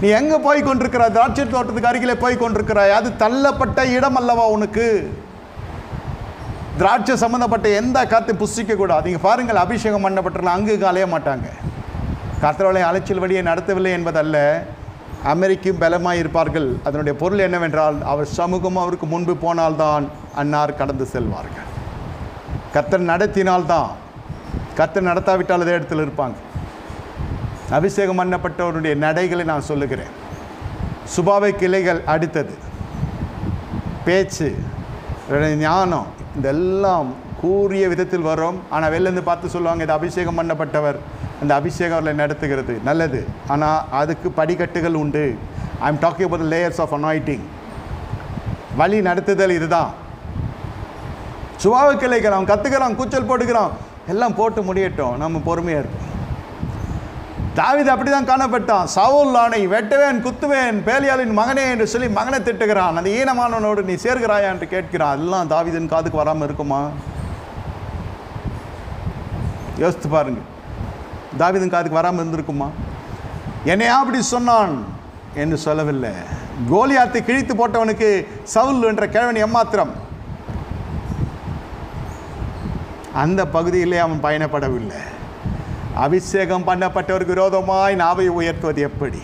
நீ எங்கே போய் கொண்டிருக்கிறாய்? திராட்சை தோட்டத்துக்கு அருகிலே போய் கொண்டிருக்கிறாய். அது தள்ளப்பட்ட இடம் அல்லவா உனக்கு? திராட்சை சம்மந்தப்பட்ட எந்த காற்றை புசிக்கக்கூடாது. நீங்கள் பாருங்கள், அபிஷேகம் பண்ணப்பட்டிருக்கலாம், அங்கு அலைய மாட்டாங்க. கர்த்தருடைய அலைச்சல் வழியை நடத்தவில்லை என்பதல்ல, அமெரிக்கும் பலமாய் இருப்பார்கள். அதனுடைய பொருள் என்னவென்றால், அவர் சமூகம் அவருக்கு முன்பு போனால்தான் அன்னார் கடந்து செல்வார்கள். கர்த்தர் நடத்தினால்தான். கர்த்தர் நடத்தாவிட்டால் அதே இடத்துல இருப்பாங்க. அபிஷேகம் பண்ணப்பட்டவருடைய நடைகளை நான் சொல்லுகிறேன். சுபாவை கிளைகள் அடுத்தது பேச்சு, ஞானம், இதெல்லாம் கூறிய விதத்தில் வரும். ஆனால் வெளிலேருந்து பார்த்து சொல்லுவாங்க, இது அபிஷேகம் பண்ணப்பட்டவர், அந்த அபிஷேகம் அவர்களை நடத்துகிறது. நல்லது, ஆனால் அதுக்கு படிக்கட்டுகள் உண்டு. I am talking about layers of anointing. வழி நடத்துதல் இதுதான். சுபாவை கிளைகள் அவன் கற்றுக்கிறான், கூச்சல் போட்டுக்கிறான், எல்லாம் போட்டு முடியட்டும், நம்ம பொறுமையாக இருப்போம். தாவீது அப்படி தான் காணப்பட்டான். சவுல் ஆணை வெட்டுவேன், குத்துவேன், பேலியாளின் மகனே என்று சொல்லி மகனை திட்டுகிறான். அந்த ஈனமானவனோடு நீ சேர்கிறாயா என்று கேட்கிறான். அதெல்லாம் தாவீதின் காதுக்கு வராமல் இருக்குமா? யோசித்து பாருங்க, தாவீதின் காதுக்கு வராமல் இருந்திருக்குமா? என்னையா அப்படி சொன்னான் என்று சொல்லவில்லை. கோலியாத்தை கிழித்து போட்டவனுக்கு சவுல் என்ற கிழவன் எம்மாத்திரம். அந்த பகுதியிலே அவன் பயணப்படவில்லை. அபிஷேகம் பண்ணப்பட்டவருக்கு விரோதமாய் நாவை உயர்த்துவது எப்படி?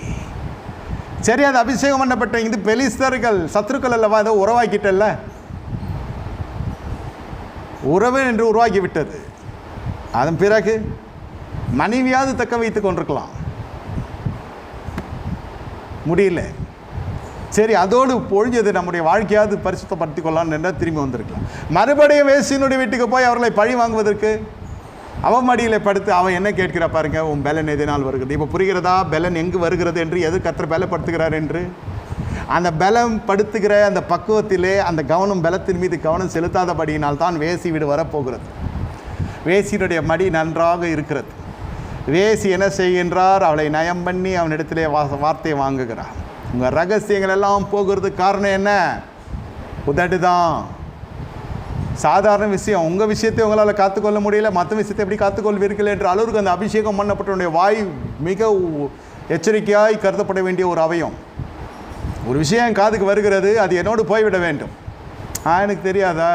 சரி, அது அபிஷேகம் பண்ணப்பட்ட இது பெலிஸ்தர்கள் சத்துருக்கள் அல்லவா? அதை உறவாக்கிட்டல்ல, உறவு என்று உருவாக்கி விட்டது. அதன் பிறகு மனைவியாவது தக்க வைத்து கொண்டிருக்கலாம், முடியல. சரி, அதோடு பொழிஞ்சது நம்முடைய வாழ்க்கையாவது பரிசுத்தப்படுத்திக் கொள்ளலான்னு என்றால் திரும்பி வந்திருக்கலாம். மறுபடியும் வேசியினுடைய வீட்டுக்கு போய் அவர்களை பழி வாங்குவதற்கு அவன் மடியில் படுத்து அவன் என்ன கேட்கிறா பாருங்க, உன் பலன் எதனால் வருகிறது? இப்போ புரிகிறதா பலன் எங்கு வருகிறது என்று, எது கர்த்தர் பலப்படுத்துகிறார் என்று? அந்த பலம் படுத்துகிற அந்த பக்குவத்திலே அந்த கவனம், பலத்தின் மீது கவனம் செலுத்தாதபடியினால் தான் வேசி வீடு வரப்போகிறது. வேசியினுடைய மடி நன்றாக இருக்கிறது. வேசி என்ன செய்கின்றார்? அவளை நயம் பண்ணி அவனிடத்திலே வார்த்தையை வாங்குகிறார். உங்கள் ரகசியங்கள் எல்லாம் போகிறதுக்கு காரணம் என்ன? உதடு தான். சாதாரண விஷயம். உங்கள் விஷயத்தை உங்களால் காத்துக்கொள்ள முடியல, மற்ற விஷயத்தை எப்படி காத்துக்கொள்வீர்கள் என்ற அளவுக்கு அந்த அபிஷேகம் பண்ணப்பட்டவனுடைய வாய் மிக எச்சரிக்கையாய் கருதப்பட வேண்டிய ஒரு அவயம். ஒரு விஷயம் காதுக்கு வருகிறது, அது என்னோடு போய்விட வேண்டும். எனக்கு தெரியாதா?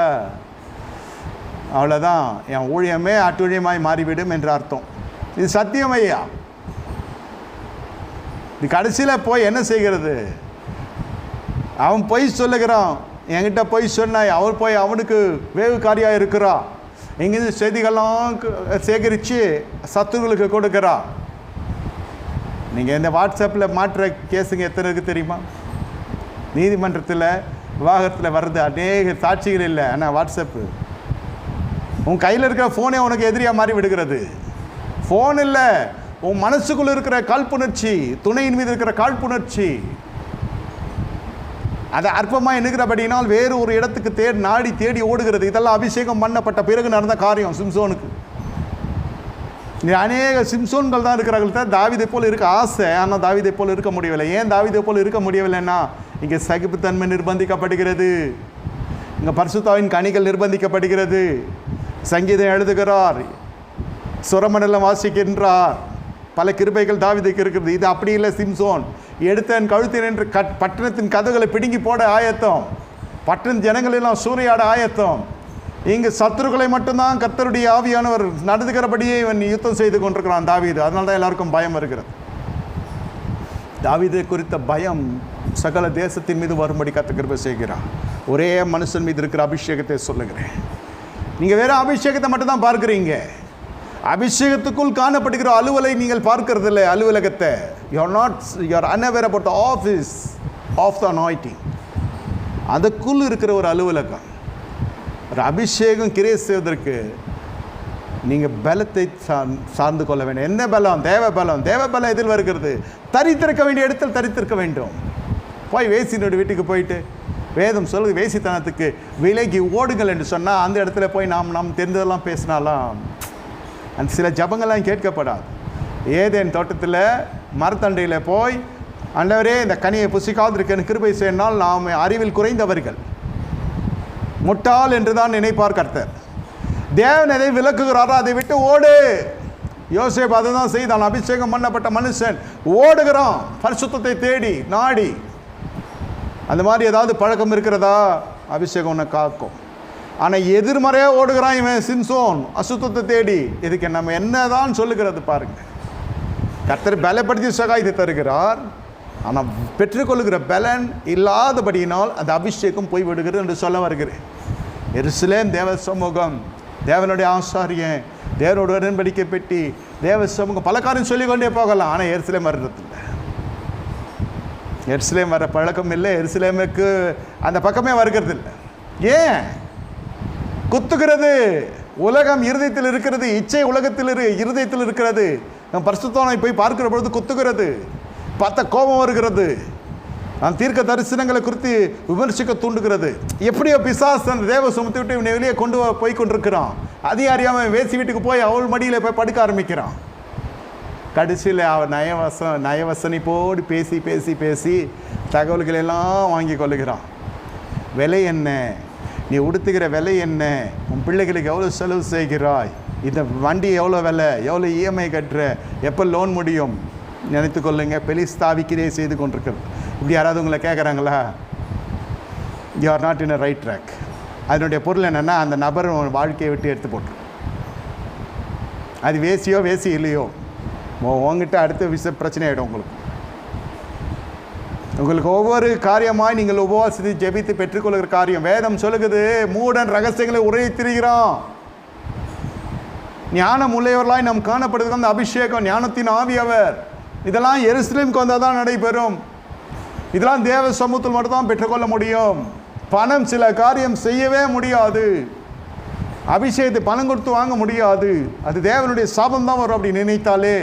அவ்வளோதான், என் ஊழியமே அட்டுழியமாய் மாறிவிடும் என்று அர்த்தம். இது சத்தியம் ஐயா. இது கடைசியில் போய் என்ன செய்கிறது? அவன் பொய் சொல்லுகிறான். என்கிட்ட பொய் சொன்னாய், அவர் போய் அவனுக்கு வேவுக்காரியாக இருக்கிறா. இங்கேருந்து செய்திகள்லாம் சேகரித்து சத்துருகளுக்கு கொடுக்குறா. நீங்கள் இந்த வாட்ஸ்அப்பில் மாற்ற கேஸுங்க எத்தனை இருக்குது தெரியுமா? நீதிமன்றத்தில் விவாகரத்தில் வர்றது அநேக சாட்சிகள் இல்லை, ஆனால் வாட்ஸ்அப்பு. உன் கையில் இருக்கிற ஃபோனே உனக்கு எதிரியாக மாறி விடுகிறது. ஃபோன் இல்லை, உன் மனசுக்குள்ளே இருக்கிற காழ்ப்புணர்ச்சி, துணையின் மீது இருக்கிற காழ்ப்புணர்ச்சி, அதை அற்பமாக எண்ணுகிறபடினால் வேறு ஒரு இடத்துக்கு நாடி தேடி ஓடுகிறது. இதெல்லாம் அபிஷேகம் பண்ணப்பட்ட பிறகு நடந்த காரியம் சிம்சோனுக்கு. அநேக சிம்சோன்கள் தான் இருக்கிறார்கள். தாவீதை போல் இருக்க ஆசை, ஆனால் தாவீதை போல் இருக்க முடியவில்லை. ஏன் தாவீதை போல் இருக்க முடியவில்லைன்னா, இங்கே சகிப்புத்தன்மை நிர்பந்திக்கப்படுகிறது, இங்கே பரிசுத்தாவின் கனிகள் நிர்பந்திக்கப்படுகிறது. சங்கீதம் எழுதுகிறார், சுரமண்டலம் வாசிக்கின்றார், பல கிருபைகள் தாவீதுக்கு இருக்கிறது. இது அப்படி இல்லை. சிம்சோன் எடுத்தன் கழுத்தின் என்று பட்டணத்தின் கதவுகளை பிடுங்கி போட ஆயத்தம். பட்டின ஜனங்கள் எல்லாம் சூறையாட ஆயத்தம். இங்கு சத்துருக்களை மட்டும்தான் கர்த்தருடைய ஆவியானவர் நடந்துகிறபடியே இவன் யுத்தம் செய்து கொண்டிருக்கிறான் தாவீது. அதனால தான் எல்லாருக்கும் பயம் வருகிறது. தாவீதை குறித்த பயம் சகல தேசத்தின் மீது வரும்படி கர்த்தர் கிருபை செய்கிறான். ஒரே மனுஷன் மீது இருக்கிற அபிஷேகத்தை சொல்லுகிறேன். நீங்கள் வேறு அபிஷேகத்தை மட்டும்தான் பார்க்குறீங்க. அபிஷேகத்துக்குள் காணப்படுகிற அலுவலை நீங்கள் பார்க்கறது இல்லை. அலுவலகத்தை you are unaware about the office of the anointing. அதுக்குள் இருக்கிற ஒரு அலுவலகம், ஒரு அபிஷேகம் கிரியை செய்வதற்கு நீங்கள் பலத்தை சார்ந்து கொள்ள வேண்டும். என்ன பலம்? தேவ பலம். தேவ பலம் எதில் வருகிறது? தரித்திருக்க வேண்டிய இடத்தில் தரித்திருக்க வேண்டும். போய் வேசினோட வீட்டுக்கு போயிட்டு வேதம் சொல்லுது வேசித்தனத்துக்கு விலகி ஓடுங்கள் என்று சொன்னால் அந்த இடத்துல போய் நாம் தெரிந்ததெல்லாம் பேசினாலாம் அந்த சில ஜபங்கள்லாம் கேட்கப்படாது. ஏதேன் தோட்டத்தில் மரத்தண்டையில் போய் ஆண்டவரே இந்த கனியை புசிக்காது இருக்கேன்னு கிருபை செய்யனால் நாம் அறிவில் குறைந்தவர்கள் முட்டாள் என்று தான் நினைப்பார் கர்த்தர். தேவன் எதை விளக்குகிறாரோ அதை விட்டு ஓடு. யோசேப்பு அதை தான் செய்தான். அபிஷேகம் பண்ணப்பட்ட மனுஷன் ஓடுகிறான் பரிசுத்தத்தை தேடி நாடி. அந்த மாதிரி ஏதாவது பழக்கம் இருக்கிறதா? அபிஷேகம் உன்னை காக்கும். ஆனால் எதிர்மறையாக ஓடுகிறான் இவன் சிம்சோன் அசுத்தத்தை தேடி. இதுக்கு நம்ம என்னதான் சொல்லுகிறது பாருங்க. கர்த்தர் பலப்படுத்தி சகாயத்தை தருகிறார். ஆனால் பெற்றுக்கொள்ளுகிற பலன் இல்லாதபடியினால் அந்த அபிஷேகம் போய்விடுகிறது என்று சொல்ல வருகிறேன். எருசலேம் தேவ சமூகம், தேவனுடைய ஆசாரியன், தேவனோட உடன்படிக்கை பெட்டி, தேவ சமூகம், பல காரியம் சொல்லிக்கொண்டே போகலாம். ஆனால் எருசலேம் வர்றதில்லை. எருசலேம் வர பழக்கம் இல்லை. எருசலேமுக்கு அந்த பக்கமே வருகிறது இல்லை. ஏன்? குத்துகிறது. உலகம் இருதயத்தில் இருக்கிறது. இச்சை உலகத்தில் இருதயத்தில் இருக்கிறது. நம் பரிசுத்தவானை போய் பார்க்கிற பொழுது குத்துகிறது. பார்த்த கோபம் வருகிறது. நான் தீர்க்க தரிசனங்களை குறித்து விமர்சிக்க தூண்டுகிறது. எப்படியோ பிசாசு அந்த தேவ சுமத்தி விட்டு இவனை வெளியே கொண்டு போய் கொண்டிருக்கிறான். அதிகாரியாமல் வேசி வீட்டுக்கு போய் அவள் மடியில் போய் படுக்க ஆரம்பிக்கிறான். கடைசியில் அவன் நயவசனிப்போடு பேசி பேசி பேசி தகவல்கள் எல்லாம் வாங்கி கொள்ளுகிறான். விலை என்ன? நீ உடுத்துகிற விலை என்ன? உன் பிள்ளைகளுக்கு எவ்வளோ செலவு செய்கிறாய்? இந்த வண்டி எவ்வளோ விலை? எவ்வளோ இஎம்ஐ கட்டுற? எப்போ லோன் முடியும்? நினைத்து கொள்ளுங்க. பெலிஸ்தாவிக்கிறே செய்து கொண்டிருக்கிறது. இப்படி யாராவது உங்களை கேட்குறாங்களா? You are not in a right track. அதனுடைய பொருள் என்னென்னா அந்த நபர் வாழ்க்கையை விட்டு எடுத்து போட்டு, அது வேசியோ வேசி இல்லையோ உங்ககிட்ட அடுத்த பிரச்சனை ஆகிடும். உங்களுக்கு ஒவ்வொரு காரியமாய் நீங்கள் உபவாசித்து ஜெபித்து பெற்றுக்கொள்கிற காரியம் வேதம் சொல்லுகிறது. மூடன் ரகசியங்களை உரைத்திருக்கிறான். ஞானம் உள்ளவர்களாய் நாம் காணப்படுகிறது அந்த அபிஷேகம், ஞானத்தின் ஆவியவர். இதெல்லாம் எருசலேமுக்கு வந்தால் தான் நடைபெறும். இதெல்லாம் தேவ சமூகத்தில் மட்டும்தான் பெற்றுக்கொள்ள முடியும். பணம் சில காரியம் செய்யவே முடியாது. அபிஷேகத்தை பணம் கொடுத்து வாங்க முடியாது. அது தேவனுடைய சாபம் தான் வரும் அப்படி நினைத்தாலே.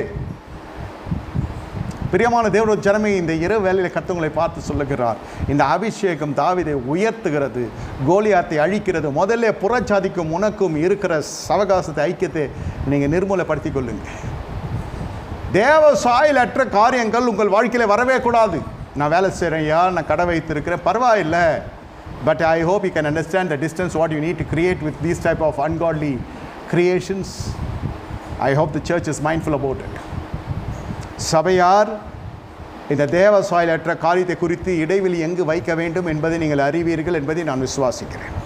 பிரியமான தேவனுடைய ஜனமே, இந்த இரவு வேளையில் கர்த்தர் பார்த்து சொல்லுகிறார், இந்த அபிஷேகம் தாவீதை உயர்த்துகிறது, கோலியாத்தை அழிக்கிறது. முதல்ல புறச்சாதிக்கும் உனக்கும் இருக்கிற சவகாசத்தை ஐக்கியத்தை நீங்கள் நிர்மூலப்படுத்திக் கொள்ளுங்க. தேவ சாயலற்ற காரியங்கள் உங்கள் வாழ்க்கையில் வரவே கூடாது. நான் வேலை செய்கிறேன்யா, நான் கடை வைத்திருக்கிறேன், பரவாயில்லை. But I hope you can understand the distance what you need to create with these type of ungodly creations. I hope the church is mindful about it. சபையார் இந்த தேவ சாயலற்ற காரியத்தை குறித்து இடைவெளி எங்கு வைக்க வேண்டும் என்பதை நீங்கள் அறிவீர்கள் என்பதை நான் விசுவாசிக்கிறேன்.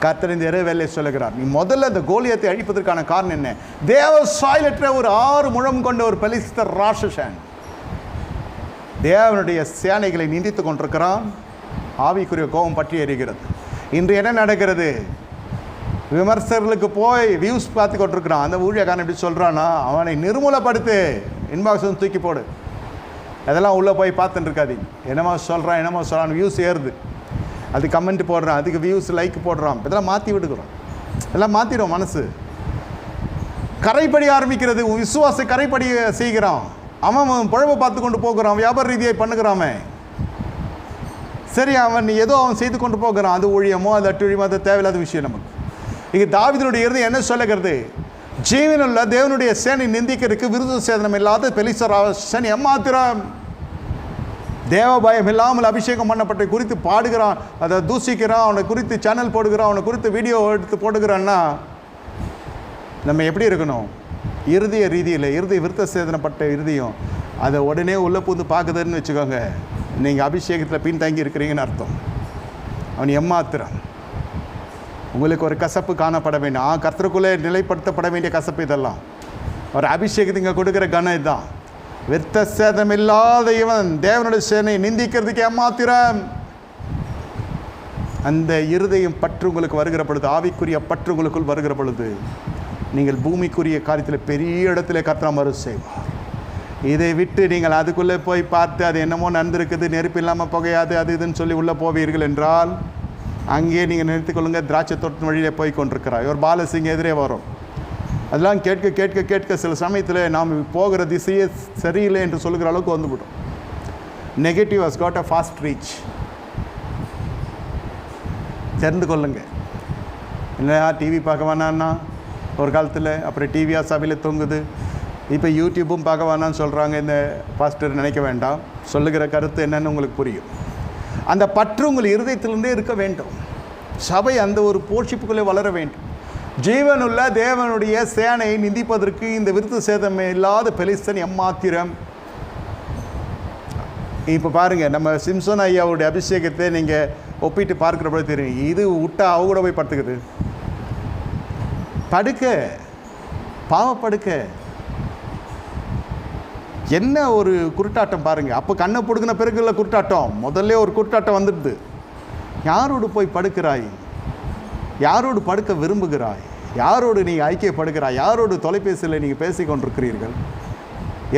கர்த்தர் இந்த இரவு வேளையில் சொல்லுகிறார், நீ முதல்ல இந்த கோலியத்தை அழிப்பதற்கான காரணம் என்ன? தேவ சாயலற்ற ஒரு 6 முழம் கொண்ட ஒரு பெலிஸ்தர் ராட்சசன் தேவனுடைய சேனைகளை நிந்தித்து கொண்டிருக்கிறான். ஆவிக்குரிய கோபம் பற்றி எறிகிறது. இன்று என்ன நடக்கிறது? விமர்சகர்களுக்கு போய் வியூஸ் பார்த்து கொண்டிருக்கிறான். அந்த ஊழியக்காரன் எப்படி சொல்கிறான்னா, அவனை நிர்மூலப்படுத்து, இன்பாக்ஸ் வந்து தூக்கி போடு, அதெல்லாம் உள்ளே போய் பார்த்துட்டு இருக்காதீங்க. என்னமோ சொல்கிறான் வியூஸ் ஏறுது, அது கமெண்ட் போடுறான், அதுக்கு வியூஸ் லைக் போடுறான். இதெல்லாம் மாற்றி விடுக்கிறோம். இதெல்லாம் மாற்றிடும். மனசு கரைப்படி ஆரம்பிக்கிறது. விசுவாச கரைப்படி செய்கிறான். அவன் பழவை பார்த்து கொண்டு போகிறான், வியாபார ரீதியை பண்ணுகிறான். சரி, அவன் ஏதோ அவன் செய்து கொண்டு போகிறான். அது ஊழியமோ அது அட்டுழியமோ அது தேவையில்லாத விஷயம். நமக்கு இங்கே தாவீதுடைய இருதயம் என்ன சொல்லுகிறது? ஜீவனுள்ள தேவனுடைய சேனை நிந்திக்கிறதுக்கு விருது சேதனம் இல்லாத பெலிஸ்தர் சேனை ஏமாத்திரம் தேவ பயம் இல்லாமல் அபிஷேகம் பண்ணப்பட்ட குறித்து பாடுகிறான், அதை தூசிக்கிறான், அவனை குறித்து சேனல் போடுகிறான், அவனை குறித்து வீடியோ எடுத்து போடுகிறான்னா நம்ம எப்படி இருக்கணும்? இருதய ரீதியில் இருதய விருத்த சேதனப்பட்ட இருதயம் அதை உடனே உள்ளே பூந்து பார்க்குதுன்னு வச்சுக்கோங்க, நீங்கள் அபிஷேகத்தில் பின்தங்கி இருக்கிறீங்கன்னு அர்த்தம். அவன் எம்மாத்திரம். உங்களுக்கு ஒரு கசப்பு காணப்பட வேண்டும். கர்த்தருக்குள்ளே நிலைப்படுத்தப்பட வேண்டிய கசப்பு இதெல்லாம். ஒரு அபிஷேகத்துக்கு கொடுக்குற கனம் இதுதான். விருத்த சேதம் இல்லாத இவன் தேவனுடைய சேனையை நிந்திக்கிறதுக்கு எம்மாத்திரம். அந்த இருதயம் பற்று உங்களுக்கு வருகிற பொழுது, ஆவிக்குரிய பற்று உங்களுக்குள் வருகிற பொழுது, நீங்கள் பூமிக்குரிய காரியத்தில் பெரிய இடத்துல கர்த்தர் மறு செய்வார். இதை விட்டு நீங்கள் அதுக்குள்ளே போய் பார்த்து அது என்னமோ நடந்திருக்குது, நெருப்பு இல்லாமல் புகையாது, அது இதுன்னு சொல்லி உள்ளே போவீர்கள் என்றால் அங்கேயே நீங்கள் நிறுத்திக்கொள்ளுங்க. திராட்சை தோட்டத்தின் வழியிலே போய் கொண்டிருக்கிறார். ஒரு பாலசிங்க எதிரே வரும். அதெல்லாம் கேட்க கேட்க கேட்க சில சமயத்தில் நாம் போகிற திசையே சரியில்லை என்று சொல்லுகிற அளவுக்கு வந்துவிடும். Negative has got a fast reach. தெரிந்து கொள்ளுங்க. இல்லையா டிவி பார்க்க வேணான்னா ஒரு காலத்தில், அப்புறம் டிவியாக சபையில் தொங்குது, இப்போ யூடியூப்பும் பார்க்க வேணான்னு சொல்கிறாங்க. இந்த பாஸ்டர் நினைக்க வேண்டாம், சொல்லுகிற கருத்து என்னன்னு உங்களுக்கு புரியும். அந்த பற்று உங்கள் இருதயத்திலிருந்தே இருக்க வேண்டும். சபை அந்த ஒரு போஷிப்புக்குள்ளே வளர வேண்டும். ஜீவனுள்ள தேவனுடைய சேனையை நிந்திப்பதற்கு இந்த விருத்த சேதம் இல்லாத பெலிஸ்தன் எம்மாத்திரம். இப்போ பாருங்கள், நம்ம சிம்சன் ஐயாவுடைய அபிஷேகத்தை நீங்கள் ஒப்பிட்டு பார்க்குற போது தெரியும். இது விட்டா அவ கூட போய் படுத்துக்குது. படுக்க பாவப்படுக்க என்ன ஒரு குருட்டாட்டம் பாருங்கள். அப்போ கண்ணை பிடுங்கின பிறகுள்ள குருட்டாட்டம், முதல்ல ஒரு குருட்டாட்டம் வந்துடுது. யாரோடு போய் படுக்கிறாய்? யாரோடு படுக்க விரும்புகிறாய்? யாரோடு நீங்கள் ஐக்கியப்படுகிறாய்? யாரோடு தொலைபேசியில் நீங்கள் பேசி கொண்டிருக்கிறீர்கள்?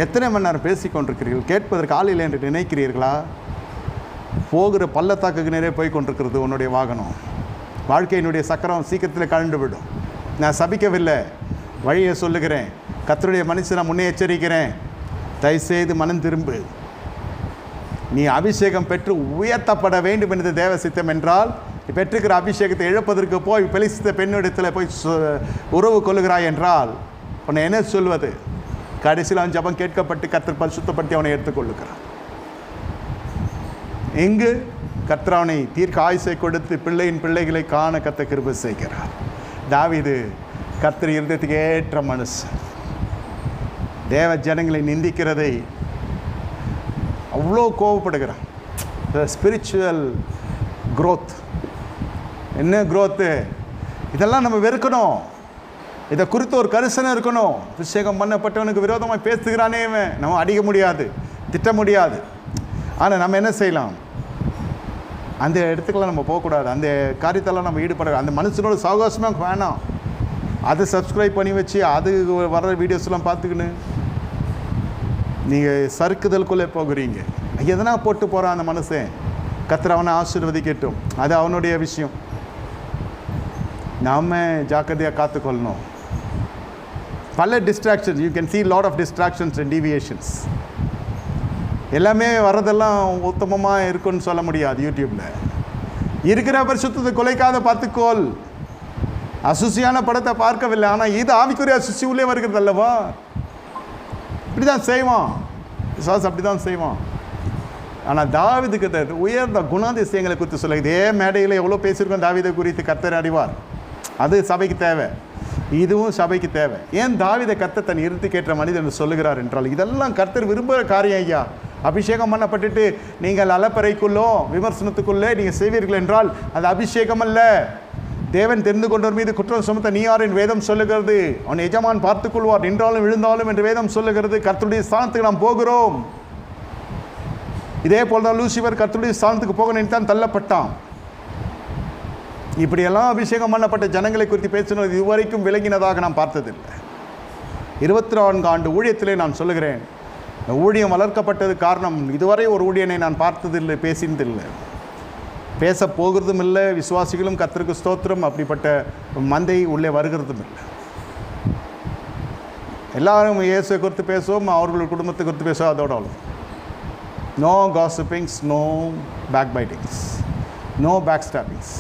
எத்தனை மணி நேரம் பேசி கொண்டிருக்கிறீர்கள்? கேட்பதற்கு ஆள் இல்லை என்று நினைக்கிறீர்களா? போகிற பள்ளத்தாக்குக்கு நிறைய போய் கொண்டிருக்கிறது உன்னுடைய வாகனம். வாழ்க்கையினுடைய சக்கரம் சீக்கிரத்தில் கழண்டு விடும். நான் சபிக்கவில்லை, வழியை சொல்லுகிறேன். கர்த்தருடைய மனுஷனை முன்னே எச்சரிக்கிறேன். தயவுசெய்து மனம் திரும்பு. நீ அபிஷேகம் பெற்று உயர்த்தப்பட வேண்டும் என்று தேவ சித்தம் என்றால், பெற்றுக்கிற அபிஷேகத்தை இழப்பதற்கு போய் பெலிஸ்த பெண்ணிடத்தில் போய் உறவு கொள்ளுகிறாய் என்றால் உன்னை என்ன சொல்வது? கடைசியில் அவன் ஜபம் கேட்கப்பட்டு கர்த்தர் பரிசுத்தப்படுத்தி அவனை எடுத்துக்கொள்ளுகிறான். இங்கு கர்த்தர் அவனை தீர்க்க ஆயுசை கொடுத்து பிள்ளையின் பிள்ளைகளை காண கர்த்தர் கிருபை செய்கிறார். தாவீது கர்த்தர் இருந்ததுக்கு ஏற்ற மனுஷன். தேவ ஜனங்களை நிந்திக்கிறதை அவ்வளோ கோபப்படுகிறான். Spiritual growth. என்ன க்ரோத்து? இதெல்லாம் நம்ம வெறுக்கணும். இதை குறித்து ஒரு கரிசனை இருக்கணும். அபிஷேகம் பண்ணப்பட்டவனுக்கு விரோதமாக பேசுகிறானே நம்ம அடிக்க முடியாது, திட்ட முடியாது. ஆனால் நம்ம என்ன செய்யலாம்? அந்த இடத்துக்கெல்லாம் நம்ம போகக்கூடாது. அந்த காரியத்தெல்லாம் நம்ம ஈடுபட, அந்த மனுஷனோட சவகாசமாக வேணாம். அதை சப்ஸ்கிரைப் பண்ணி வச்சு அது வர்ற வீடியோஸ்லாம் பார்த்துக்கின்னு நீங்கள் சறுக்குதலுக்குள்ளே போகிறீங்க. எதனா போட்டு போகிறான் அந்த மனுஷன். கர்த்தர் அவனை ஆசீர்வதிக்கட்டும், அது அவனுடைய விஷயம். நாம் ஜாக்கிரதையாக காத்துக்கொள்ளணும். பல distractions, you can see lot of distractions and deviations. எல்லாமே வர்றதெல்லாம் உத்தமமாக இருக்குன்னு சொல்ல முடியாது. யூடியூப்பில் இருக்கிற பரிசுத்தத்தை குலைக்காத பார்த்துக்கோள். அசுசியான படத்தை பார்க்கவில்லை, ஆனால் இது ஆவிக்குரிய அசுசி உள்ளே வருகிறது அல்லவா? இப்படி தான் செய்வான் விசுவாஸ், அப்படி தான் செய்வான். ஆனால் தாவீதுக்கு உயர்ந்த குணாதிசயங்களை குறித்து சொல்ல, இதே மேடையில் எவ்வளோ பேசியிருக்கோம் தாவீதை குறித்து. கர்த்தர் அறிவார். அது சபைக்கு தேவை, இதுவும் சபைக்கு தேவை. ஏன் தாவீதை கர்த்தர் தன் இருத்துக்கேற்ற மனிதன் சொல்லுகிறார் என்றால், இதெல்லாம் கர்த்தர் விரும்புகிற காரியம் ஐயா. அபிஷேகம் பண்ணப்பட்டுட்டு நீங்கள் அலப்பறைக்குள்ளோ விமர்சனத்துக்குள்ளே நீங்கள் செய்வீர்கள் என்றால் அது அபிஷேகம் அல்ல. தேவன் தெரிந்து கொண்டவர் மீது குற்றம் சுமத்த நீ யார் என்று வேதம் சொல்லுகிறது. அவன் எஜமான் பார்த்துக்கொள்வார், நின்றாலும் விழுந்தாலும் என்று வேதம் சொல்லுகிறது. கர்த்தருடைய ஸ்தானத்துக்கு நாம் போகிறோம். இதே போல் தான் லூசிபர் கர்த்தருடைய ஸ்தானத்துக்கு போக நினைத்தான், தள்ளப்பட்டான். இப்படியெல்லாம் அபிஷேகம் பண்ணப்பட்ட ஜனங்களை குறித்து பேசினது இதுவரைக்கும் விளங்கினதாக நான் பார்த்ததில்லை. 24 ஆண்டு ஊழியத்திலே நான் சொல்லுகிறேன், இந்த ஊழியம் வளர்க்கப்பட்டது காரணம், இதுவரை ஒரு ஊழியனை நான் பார்த்ததில்லை, பேசினதில்லை, பேச போகிறதும் இல்லை. விசுவாசிகளும் கர்த்தருக்கு ஸ்தோத்திரம் அப்படிப்பட்ட மந்தை உள்ளே வருகிறதும் இல்லை. எல்லாரும் இயேசுவை குறித்து பேசுவோம், அவர்கள் குடும்பத்தை குறித்து பேசுவோம், அதோட அவ்வளோ. No gossipings, no backbitings, no backstabbings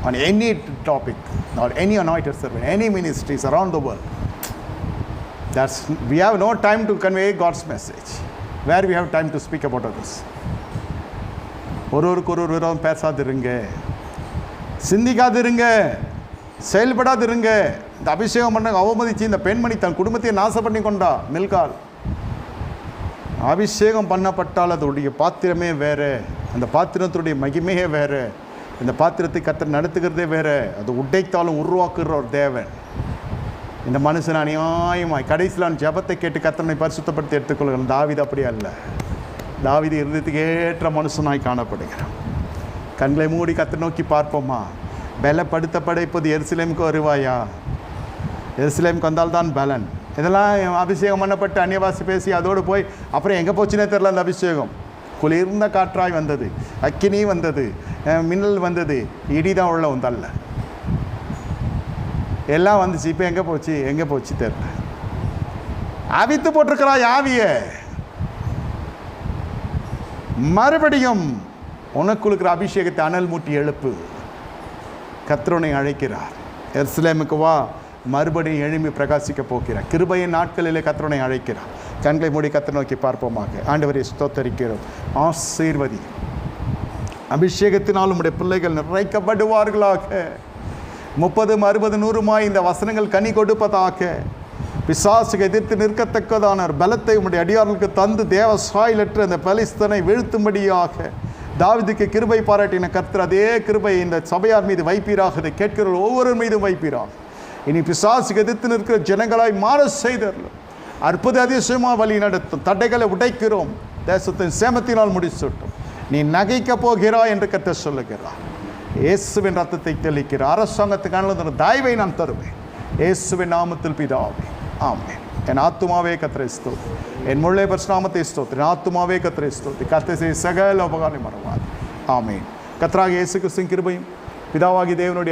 on any topic or any anointed servant, any ministries around the world. We have no time to convey God's message. Where we have time to speak about others. ஒருவருக்கு ஒரு விரோதம் பேசாதிருங்க, சிந்திக்காதிருங்க, செயல்படாதிருங்க. இந்த அபிஷேகம் பண்ண அவமதித்து இந்த பெண்மணி தன் குடும்பத்தை நாசம் பண்ணி கொண்டா. மில்கால் அபிஷேகம் பண்ணப்பட்டால் அதோடைய பாத்திரமே வேறு, அந்த பாத்திரத்துடைய மகிமையே வேறு. இந்த பாத்திரத்தை கர்த்தர் நடத்துகிறதே வேறு. அது உடைத்தாலும் உருவாக்குகிற ஒரு தேவன். இந்த மனுஷன் அநியாயமாய் கடைசியில் நான் ஜெபத்தை கேட்டு கர்த்தனை பரிசுத்தப்படுத்தி எடுத்துக்கொள்கிறேன். தாவீது அப்படி அல்ல. தாவீது இருதயத்துக்கு ஏற்ற மனுஷனாய் காணப்படுகிறான். கண்களை மூடி கர்த்தரை நோக்கி பார்ப்போமா? பலப்படுத்த படைப்பது எருசலேமுக்கு வருவாயா? எருசலேமுக்கு வந்தால்தான் பலன். இதெல்லாம் அபிஷேகம் பண்ணப்பட்டு அந்நியபாஷை பேசி அதோடு போய் அப்புறம் எங்கே போச்சுன்னே தெரில. அந்த அபிஷேகம் குளிர்ந்த காற்றாய் வந்தது, அக்கினி வந்தது, மின்னல் வந்தது, இடி தான் உள்ள வந்தல்ல, எல்லாம் வந்துச்சு. இப்போ எங்கே போச்சு தெரியல. அவித்து போட்டிருக்கிறாய் ஆவிய. மறுபடியும் உனக்குள்ளுக்கிற அபிஷேகத்தை அனல் மூட்டி எழுப்பு. கர்த்தரை அழைக்கிறார். எருசலேமுக்கு வா, மறுபடியும் எழும்பி பிரகாசிக்க போகிறார். கிருபையின் நாட்களிலே கர்த்தரை அழைக்கிறார். கண்களை மூடி கர்த்தரை நோக்கி பார்ப்போமாக. ஆண்டவரை ஸ்தோத்தரிக்கிறோம். ஆசீர்வதி. அபிஷேகத்தினால் உம்முடைய பிள்ளைகள் நிறைக்கப்படுவார்களாக. 30, 60, 100 இந்த வசனங்கள் கனி கொடுப்பதாக. பிசாசுக்கு எதிர்த்து நிற்கத்தக்கதான பலத்தை உம்முடைய அடியார்களுக்கு தந்து தேவ சாயலற்ற அந்த பலிஸ்தனை வீழ்த்தும்படியாக தாவீதுக்கு கிருபை பாராட்டின கர்த்தர் அதே கிருபை இந்த சபையார் மீது வைப்பீராக. இதை கேட்கிற ஒவ்வொரு மீதும் வைப்பீராக. இனி பிசாசுக்கு எதிர்த்து நிற்கிற ஜனங்களாய் மாற செய்தரலும். அற்புத அதிசயமாக வழி நடத்தும். தடைகளை உடைக்கிறோம். தேசத்தின் சேமத்தினால் முடிச்சுட்டோம். நீ நகைக்க போகிறாய் என்று கர்த்தர் சொல்லுகிறார். இயேசுவின் ரத்தத்தை தெளிக்கிறார். அரசாங்கத்துக்கான தயவை நான் தருவேன். இயேசுவின் நாமத்தில் பிதாவே, ஆமென். என் ஆத்துமாவே கர்த்தரை ஸ்தோத்திரி. என் முழு பரிசுநாமத்தை ஸ்தோத்திரி. என் ஆத்துமாவே கர்த்தரை ஸ்தோத்திரி. கர்த்தர் செய்த சகல உபகாரங்களை மறவாது. ஆமென். கர்த்தராகிய இயேசு கிறிஸ்துவின் கிருபையும் பிதாவாகிய தேவனுடைய